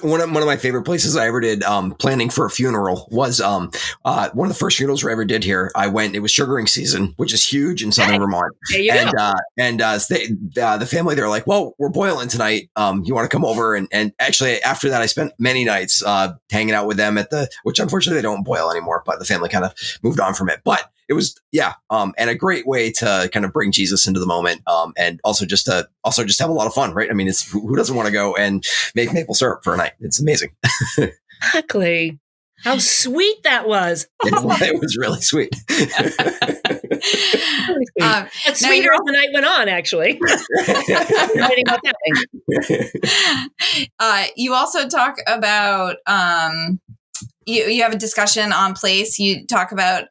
One of my favorite places I ever did planning for a funeral was one of the first funerals I ever did here. It was sugaring season, which is huge in southern Vermont. There you go. The family, they're like, well, we're boiling tonight. You want to come over? And actually after that, I spent many nights hanging out with them which unfortunately they don't boil anymore, but the family kind of moved on from it. But it was, and a great way to kind of bring Jesus into the moment, and also just have a lot of fun, right? I mean, it's who doesn't want to go and make maple syrup for a night? It's amazing. Exactly. How sweet that was. It was really sweet. It's sweeter as the night went on, actually. You also talk about you have a discussion on place. You talk about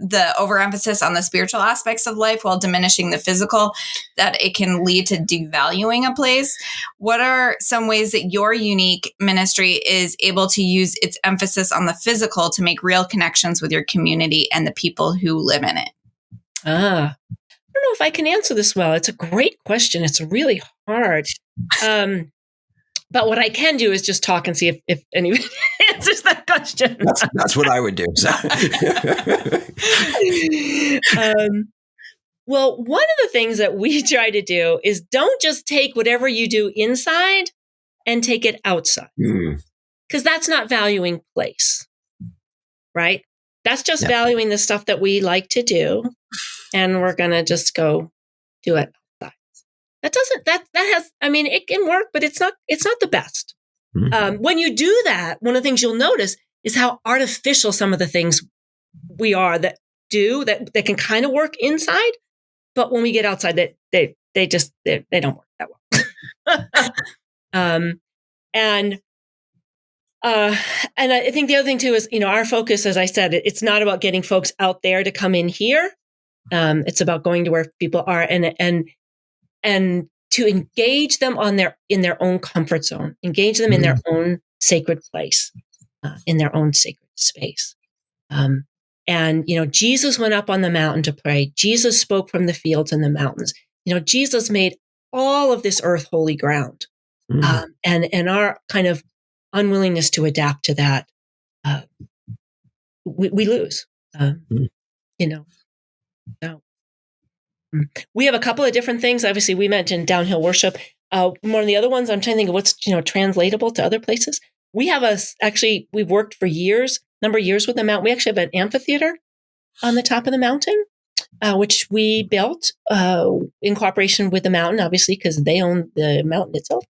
the overemphasis on the spiritual aspects of life while diminishing the physical, that it can lead to devaluing a place. What are some ways that your unique ministry is able to use its emphasis on the physical to make real connections with your community and the people who live in it? I don't know if I can answer this well. It's a great question. It's really hard. But what I can do is just talk and see if anybody answers that question. That's what I would do. So. Well, one of the things that we try to do is don't just take whatever you do inside and take it outside. Because that's not valuing place, right? That's just valuing the stuff that we like to do. And we're going to just go do it. It can work, but it's not the best. When you do that, one of the things you'll notice is how artificial some of the things we are that can kind of work inside. But when we get outside, they don't work that well. And I think the other thing too is, our focus, as I said, it's not about getting folks out there to come in here. It's about going to where people are and to engage them in their own comfort zone, engage them in their own sacred place, in their own sacred space. Jesus went up on the mountain to pray. Jesus spoke from the fields and the mountains. Jesus made all of this earth holy ground. And our kind of unwillingness to adapt to that, we lose, So. We have a couple of different things. Obviously, we mentioned downhill worship. One of the other ones, I'm trying to think of what's translatable to other places. We've worked for number of years with the mountain. We actually have an amphitheater on the top of the mountain, which we built in cooperation with the mountain, obviously, because they own the mountain itself.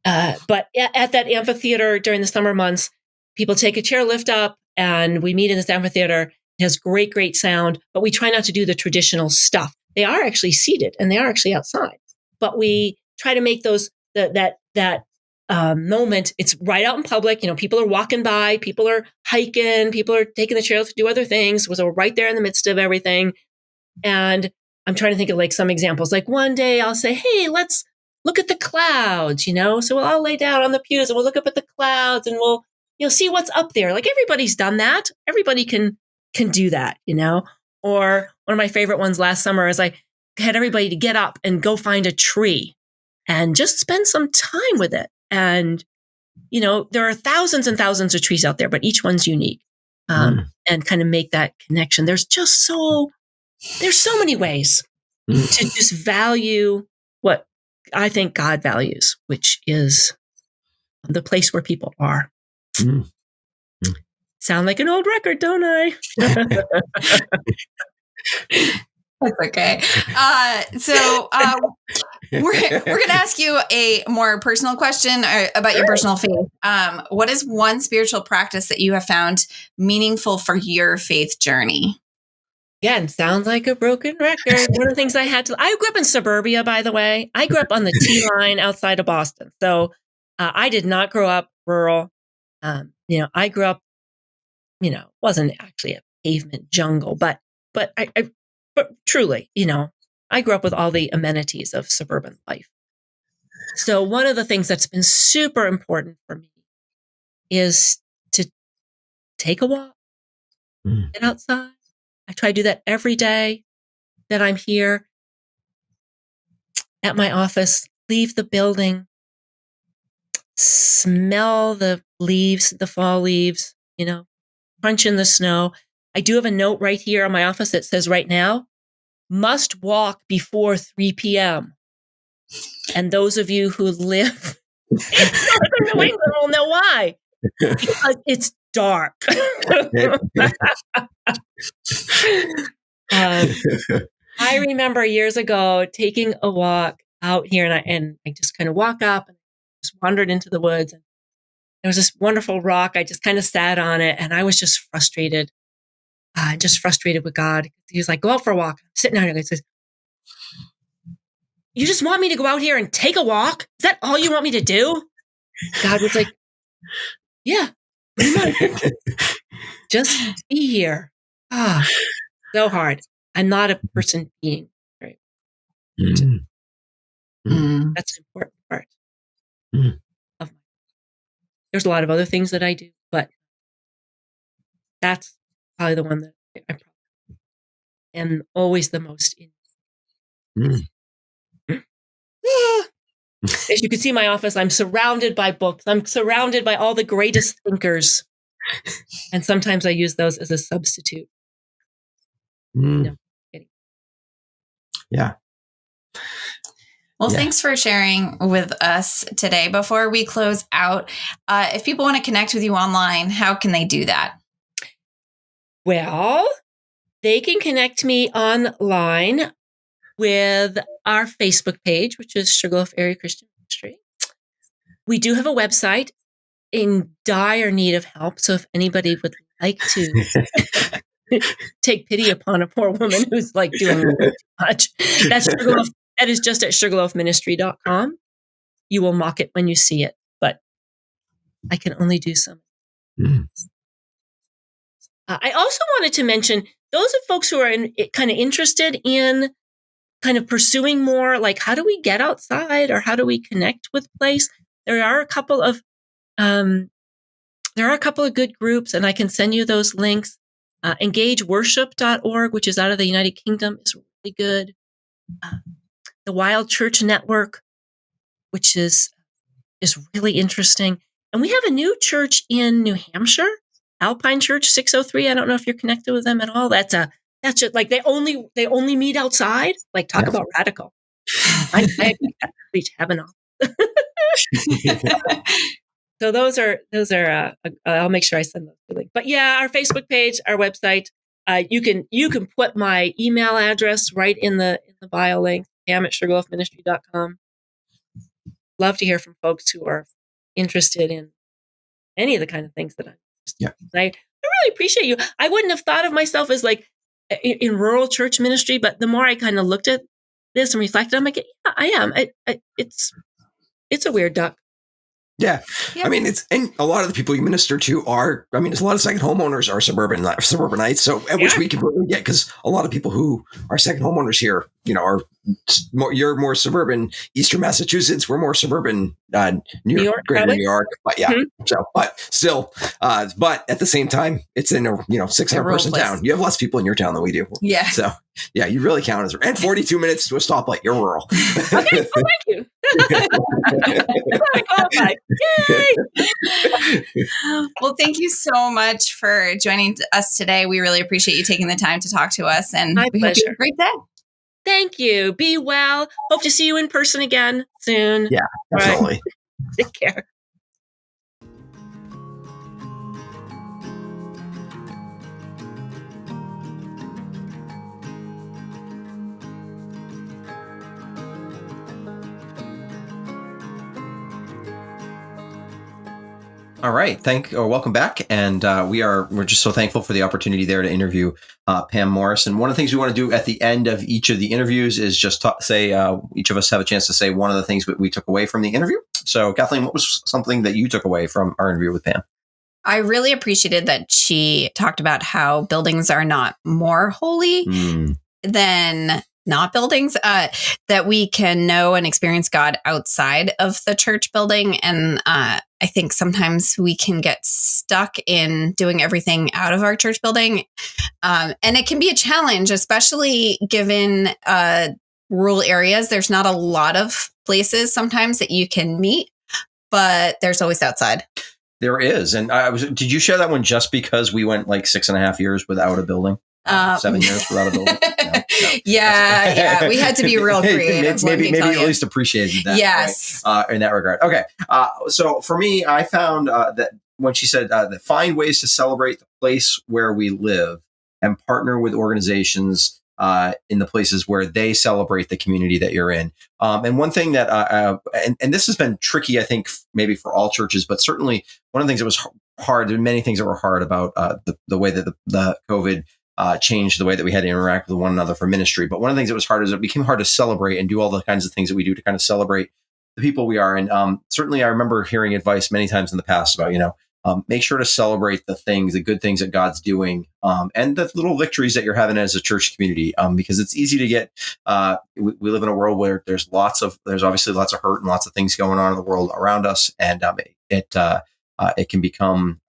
But at that amphitheater during the summer months, people take a chairlift up, and we meet in this amphitheater. It has great, great sound, but we try not to do the traditional stuff. They are actually seated and they are actually outside, but we try to make that moment. It's right out in public. People are walking by, people are hiking, people are taking the trail to do other things. So we're right there in the midst of everything. And I'm trying to think of like some examples. Like one day I'll say, hey, let's look at the clouds, So I'll lay down on the pews and we'll look up at the clouds and we'll, see what's up there. Like everybody's done that. Everybody can do that, Or one of my favorite ones last summer is I had everybody to get up and go find a tree and just spend some time with it. And, there are thousands and thousands of trees out there, but each one's unique. And kind of make that connection. There's so many ways to just value what I think God values, which is the place where people are. Sound like an old record, don't I? That's okay. So we're going to ask you a more personal question about your personal faith. What is one spiritual practice that you have found meaningful for your faith journey? Again, sounds like a broken record. One of the things I grew up in suburbia, by the way. I grew up on the T-line outside of Boston. So I did not grow up rural. I grew up, wasn't actually a pavement jungle, but truly, I grew up with all the amenities of suburban life. So one of the things that's been super important for me is to take a walk, get outside. I try to do that every day that I'm here at my office, leave the building, smell the leaves, the fall leaves, crunch in the snow. I do have a note right here on my office that says right now, must walk before 3 p.m. And those of you who live in Northern New England will know why. Because it's dark. I remember years ago taking a walk out here, and I just kind of walk up and just wandered into the woods. And there was this wonderful rock. I just kind of sat on it, and I was just frustrated with God. He was like, "Go out for a walk." I'm sitting out here, and he says, "You just want me to go out here and take a walk? Is that all you want me to do?" God was like, "Yeah, pretty much. Just be here." So hard. I'm not a person being, right? That's an important part of my. There's a lot of other things that I do, but that's probably the one that I probably am always the most in. As you can see my office, I'm surrounded by books. I'm surrounded by all the greatest thinkers. And sometimes I use those as a substitute. No, kidding. Yeah. Well, thanks for sharing with us today. Before we close out, if people want to connect with you online, how can they do that? Well, they can connect me online with our Facebook page, which is Sugarloaf Area Christian Ministry. We do have a website in dire need of help. So if anybody would like to take pity upon a poor woman who's like doing too much, that is just at sugarloafministry.com. You will mock it when you see it, but I can only do some. I also wanted to mention those of folks who are kind of interested in kind of pursuing more, like how do we get outside or how do we connect with place? There are a couple of good groups, and I can send you those links. EngageWorship.org, which is out of the United Kingdom, is really good. The Wild Church Network, which is really interesting. And we have a new church in New Hampshire, Alpine Church 603. I don't know if you're connected with them at all. That's just like they only meet outside. Like talk about radical. I reach heaven off. So those are. I'll make sure I send those to link. But yeah, our Facebook page, our website. You can put my email address right in the bio link. Pam@sugarloafministry.com. Love to hear from folks who are interested in any of the kind of things that I'm interested in. I really appreciate you. I wouldn't have thought of myself as like in rural church ministry, but the more I kind of looked at this and reflected, I'm like, yeah, I am. It's a weird duck. Yeah. Yep. I mean, and a lot of the people you minister to there's a lot of second homeowners are suburbanites. So, which we can really get because a lot of people who are second homeowners here, are you're more suburban Eastern Massachusetts. We're more suburban New York, Greater New York. But yeah, but still, but at the same time, it's in a 600 person town. You have less people in your town than we do. Yeah. So yeah, you really count as and 42 minutes to a stoplight. You're rural. Okay, well, thank you. Well, thank you so much for joining us today. We really appreciate you taking the time to talk to us, and my pleasure. Hope you have a great day. Thank you. Be well. Hope to see you in person again soon. Yeah, absolutely. Right. Take care. All right. Welcome back. And we're just so thankful for the opportunity there to interview Pam Morse. And one of the things we want to do at the end of each of the interviews is just say each of us have a chance to say one of the things that we took away from the interview. So Kathleen, what was something that you took away from our interview with Pam? I really appreciated that she talked about how buildings are not more holy than not buildings, that we can know and experience God outside of the church building. And I think sometimes we can get stuck in doing everything out of our church building. And it can be a challenge, especially given rural areas. There's not a lot of places sometimes that you can meet, but there's always outside. There is. And did you share that one just because we went like 6.5 years without a building? 7 years without a building? No. Yeah. We had to be real creative. maybe you at least appreciated that. Yes. Right? In that regard. Okay. So for me, I found that when she said that find ways to celebrate the place where we live and partner with organizations in the places where they celebrate the community that you're in. And one thing that, and this has been tricky, I think, maybe for all churches, but certainly one of the things that was hard, there were many things that were hard about the way that the COVID changed the way that we had to interact with one another for ministry. But one of the things that was hard is it became hard to celebrate and do all the kinds of things that we do to kind of celebrate the people we are. And certainly I remember hearing advice many times in the past about, make sure to celebrate the good things that God's doing, and the little victories that you're having as a church community, because it's easy to get, we live in a world where there's obviously lots of hurt and lots of things going on in the world around us. And it can become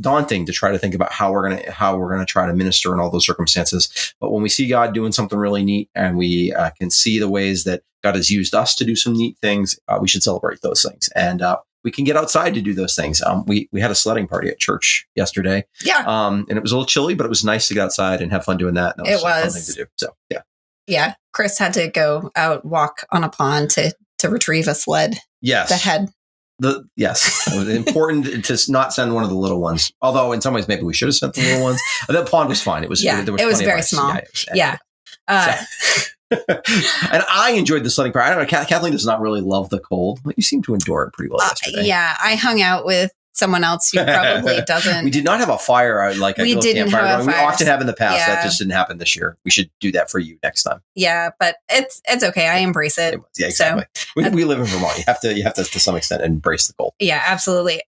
daunting to try to think about how we're going to try to minister in all those circumstances. But when we see God doing something really neat and we can see the ways that God has used us to do some neat things, we should celebrate those things. And we can get outside to do those things. We had a sledding party at church yesterday. Yeah. And it was a little chilly, but it was nice to get outside and have fun doing that. And that was a fun thing to do. So, yeah. Yeah. Chris had to go out, walk on a pond to retrieve a sled. Yes. That had. Yes. It was important to not send one of the little ones. Although in some ways, maybe we should have sent the little ones. That pond was fine. It was very small. Yeah. And I enjoyed the sledding part. I don't know. Kathleen does not really love the cold. You seem to endure it pretty well yesterday. Yeah, I hung out with someone else who probably doesn't. We did not have a fire like we didn't have a fire. We often have in the past. Yeah. That just didn't happen this year. We should do that for you next time. Yeah, but it's okay. I embrace it. Yeah, exactly. So, we live in Vermont. You have to to some extent embrace the cold. Yeah, absolutely.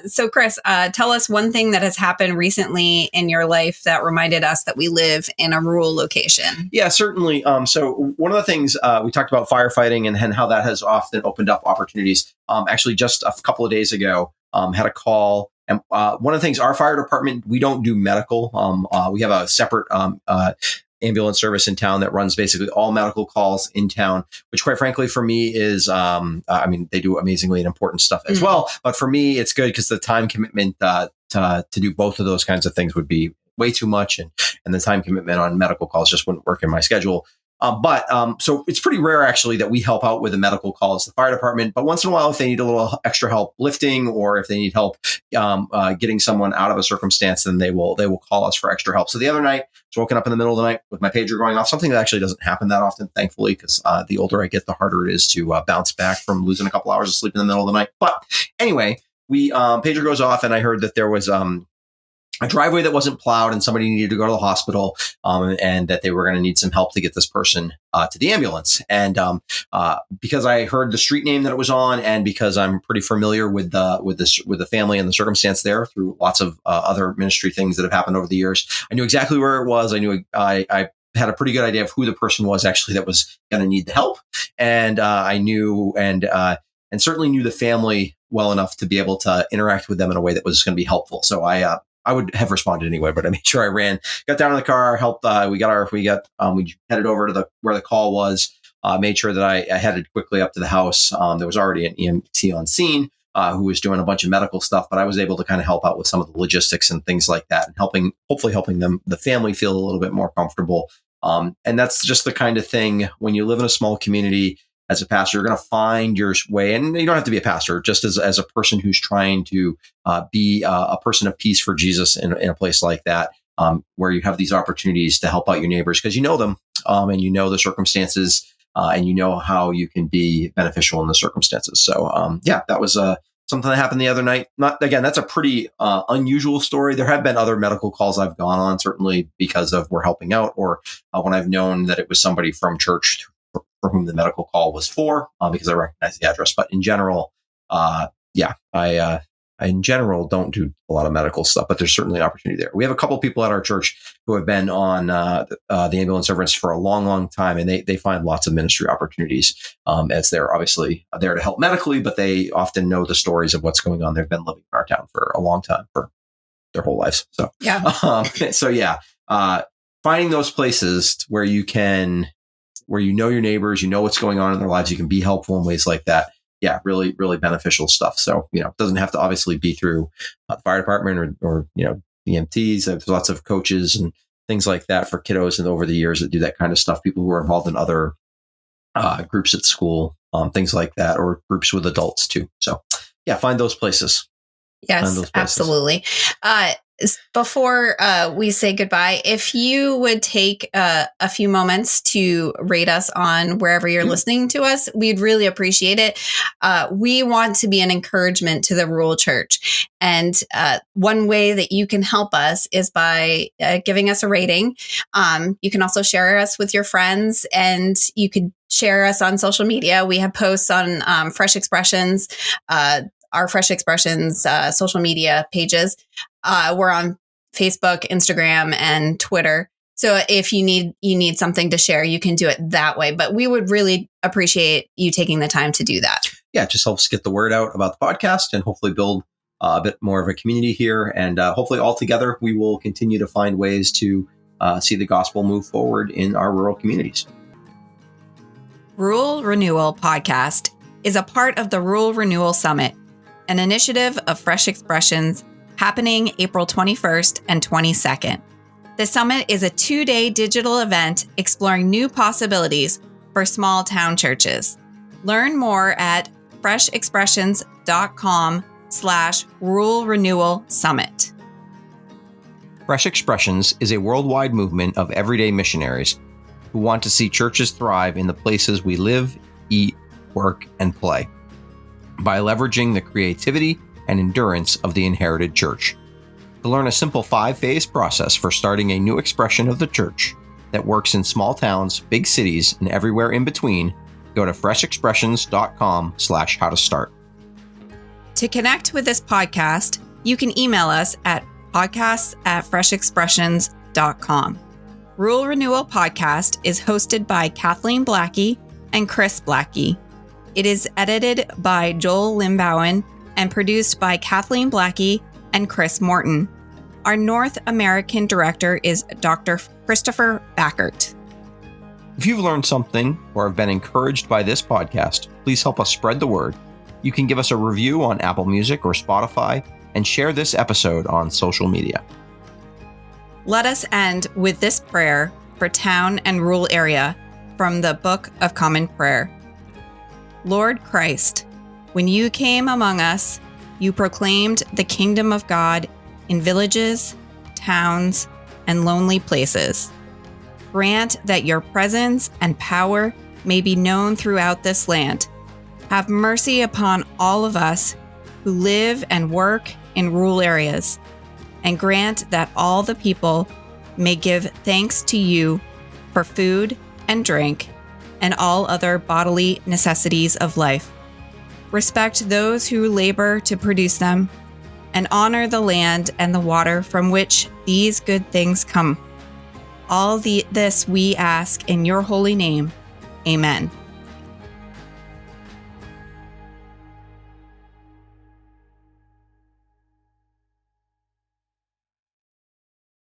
So Chris, tell us one thing that has happened recently in your life that reminded us that we live in a rural location. Yeah, certainly. So one of the things we talked about firefighting and how that has often opened up opportunities. Actually, just a couple of days ago, had a call. And one of the things, our fire department, we don't do medical. We have a separate ambulance service in town that runs basically all medical calls in town, which quite frankly for me is, they do amazingly and important stuff as well. But for me, it's good because the time commitment to do both of those kinds of things would be way too much. And the time commitment on medical calls just wouldn't work in my schedule. So it's pretty rare actually that we help out with a medical call as the fire department, but once in a while, if they need a little extra help lifting or if they need help, getting someone out of a circumstance, then they will call us for extra help. So the other night, I was woken up in the middle of the night with my pager going off, something that actually doesn't happen that often, thankfully, because the older I get, the harder it is to bounce back from losing a couple hours of sleep in the middle of the night. But anyway, pager goes off and I heard that there was, a driveway that wasn't plowed and somebody needed to go to the hospital, and that they were going to need some help to get this person to the ambulance. And because I heard the street name that it was on, and because I'm pretty familiar with the family and the circumstance there through lots of other ministry things that have happened over the years, I knew exactly where it was. I knew I had a pretty good idea of who the person was actually that was going to need the help, and I knew and certainly knew the family well enough to be able to interact with them in a way that was going to be helpful. So I would have responded anyway, but I made sure I ran, got down in the car, helped. We headed over to where the call was, made sure that I headed quickly up to the house. There was already an EMT on scene, who was doing a bunch of medical stuff, but I was able to kind of help out with some of the logistics and things like that, and hopefully helping the family feel a little bit more comfortable. And that's just the kind of thing when you live in a small community. As a pastor, you're going to find your way, and you don't have to be a pastor, just as a person who's trying to be a person of peace for Jesus in a place like that, where you have these opportunities to help out your neighbors because you know them, and you know the circumstances, and you know how you can be beneficial in the circumstances. So, that was something that happened the other night. That's a pretty unusual story. There have been other medical calls I've gone on, certainly because of we're helping out, or when I've known that it was somebody from church for whom the medical call was for, because I recognize the address. But in general, I in general don't do a lot of medical stuff, but there's certainly an opportunity there. We have a couple of people at our church who have been on the ambulance service for a long, long time, and they find lots of ministry opportunities as they're obviously there to help medically, but they often know the stories of what's going on. They've been living in our town for a long time, for their whole lives. So finding those places where you know your neighbors, you know what's going on in their lives, you can be helpful in ways like that. Yeah, really, really beneficial stuff. So, it doesn't have to obviously be through the fire department or the EMTs. There's lots of coaches and things like that for kiddos and over the years that do that kind of stuff. People who are involved in other groups at school, things like that, or groups with adults too. So, yeah, find those places. Yes, absolutely. Before we say goodbye, if you would take a few moments to rate us on wherever you're listening to us, we'd really appreciate it. We want to be an encouragement to the rural church. And one way that you can help us is by giving us a rating. You can also share us with your friends, and you could share us on social media. We have posts on Fresh Expressions, our Fresh Expressions social media pages. We're on Facebook, Instagram, and Twitter. So if you need something to share, you can do it that way. But we would really appreciate you taking the time to do that. Yeah, it just helps get the word out about the podcast and hopefully build a bit more of a community here. And hopefully all together, we will continue to find ways to see the gospel move forward in our rural communities. Rural Renewal Podcast is a part of the Rural Renewal Summit, an initiative of Fresh Expressions happening April 21st and 22nd. The summit is a 2-day digital event exploring new possibilities for small town churches. Learn more at freshexpressions.com/Rural Renewal Summit. Fresh Expressions is a worldwide movement of everyday missionaries who want to see churches thrive in the places we live, eat, work, and play, by leveraging the creativity and endurance of the inherited church. To learn a simple 5-phase process for starting a new expression of the church that works in small towns, big cities, and everywhere in between, go to freshexpressions.com/how-to-start. To connect with this podcast, you can email us at podcasts@freshexpressions.com. Rural Renewal Podcast is hosted by Kathleen Blackie and Chris Blackie. It is edited by Joel Limbowen and produced by Kathleen Blackie and Chris Morton. Our North American director is Dr. Christopher Backert. If you've learned something or have been encouraged by this podcast, please help us spread the word. You can give us a review on Apple Music or Spotify and share this episode on social media. Let us end with this prayer for town and rural area from the Book of Common Prayer. Lord Christ, when you came among us, you proclaimed the kingdom of God in villages, towns, and lonely places. Grant that your presence and power may be known throughout this land. Have mercy upon all of us who live and work in rural areas, and grant that all the people may give thanks to you for food and drink and all other bodily necessities of life. Respect those who labor to produce them, and honor the land and the water from which these good things come. All this we ask in your holy name. Amen.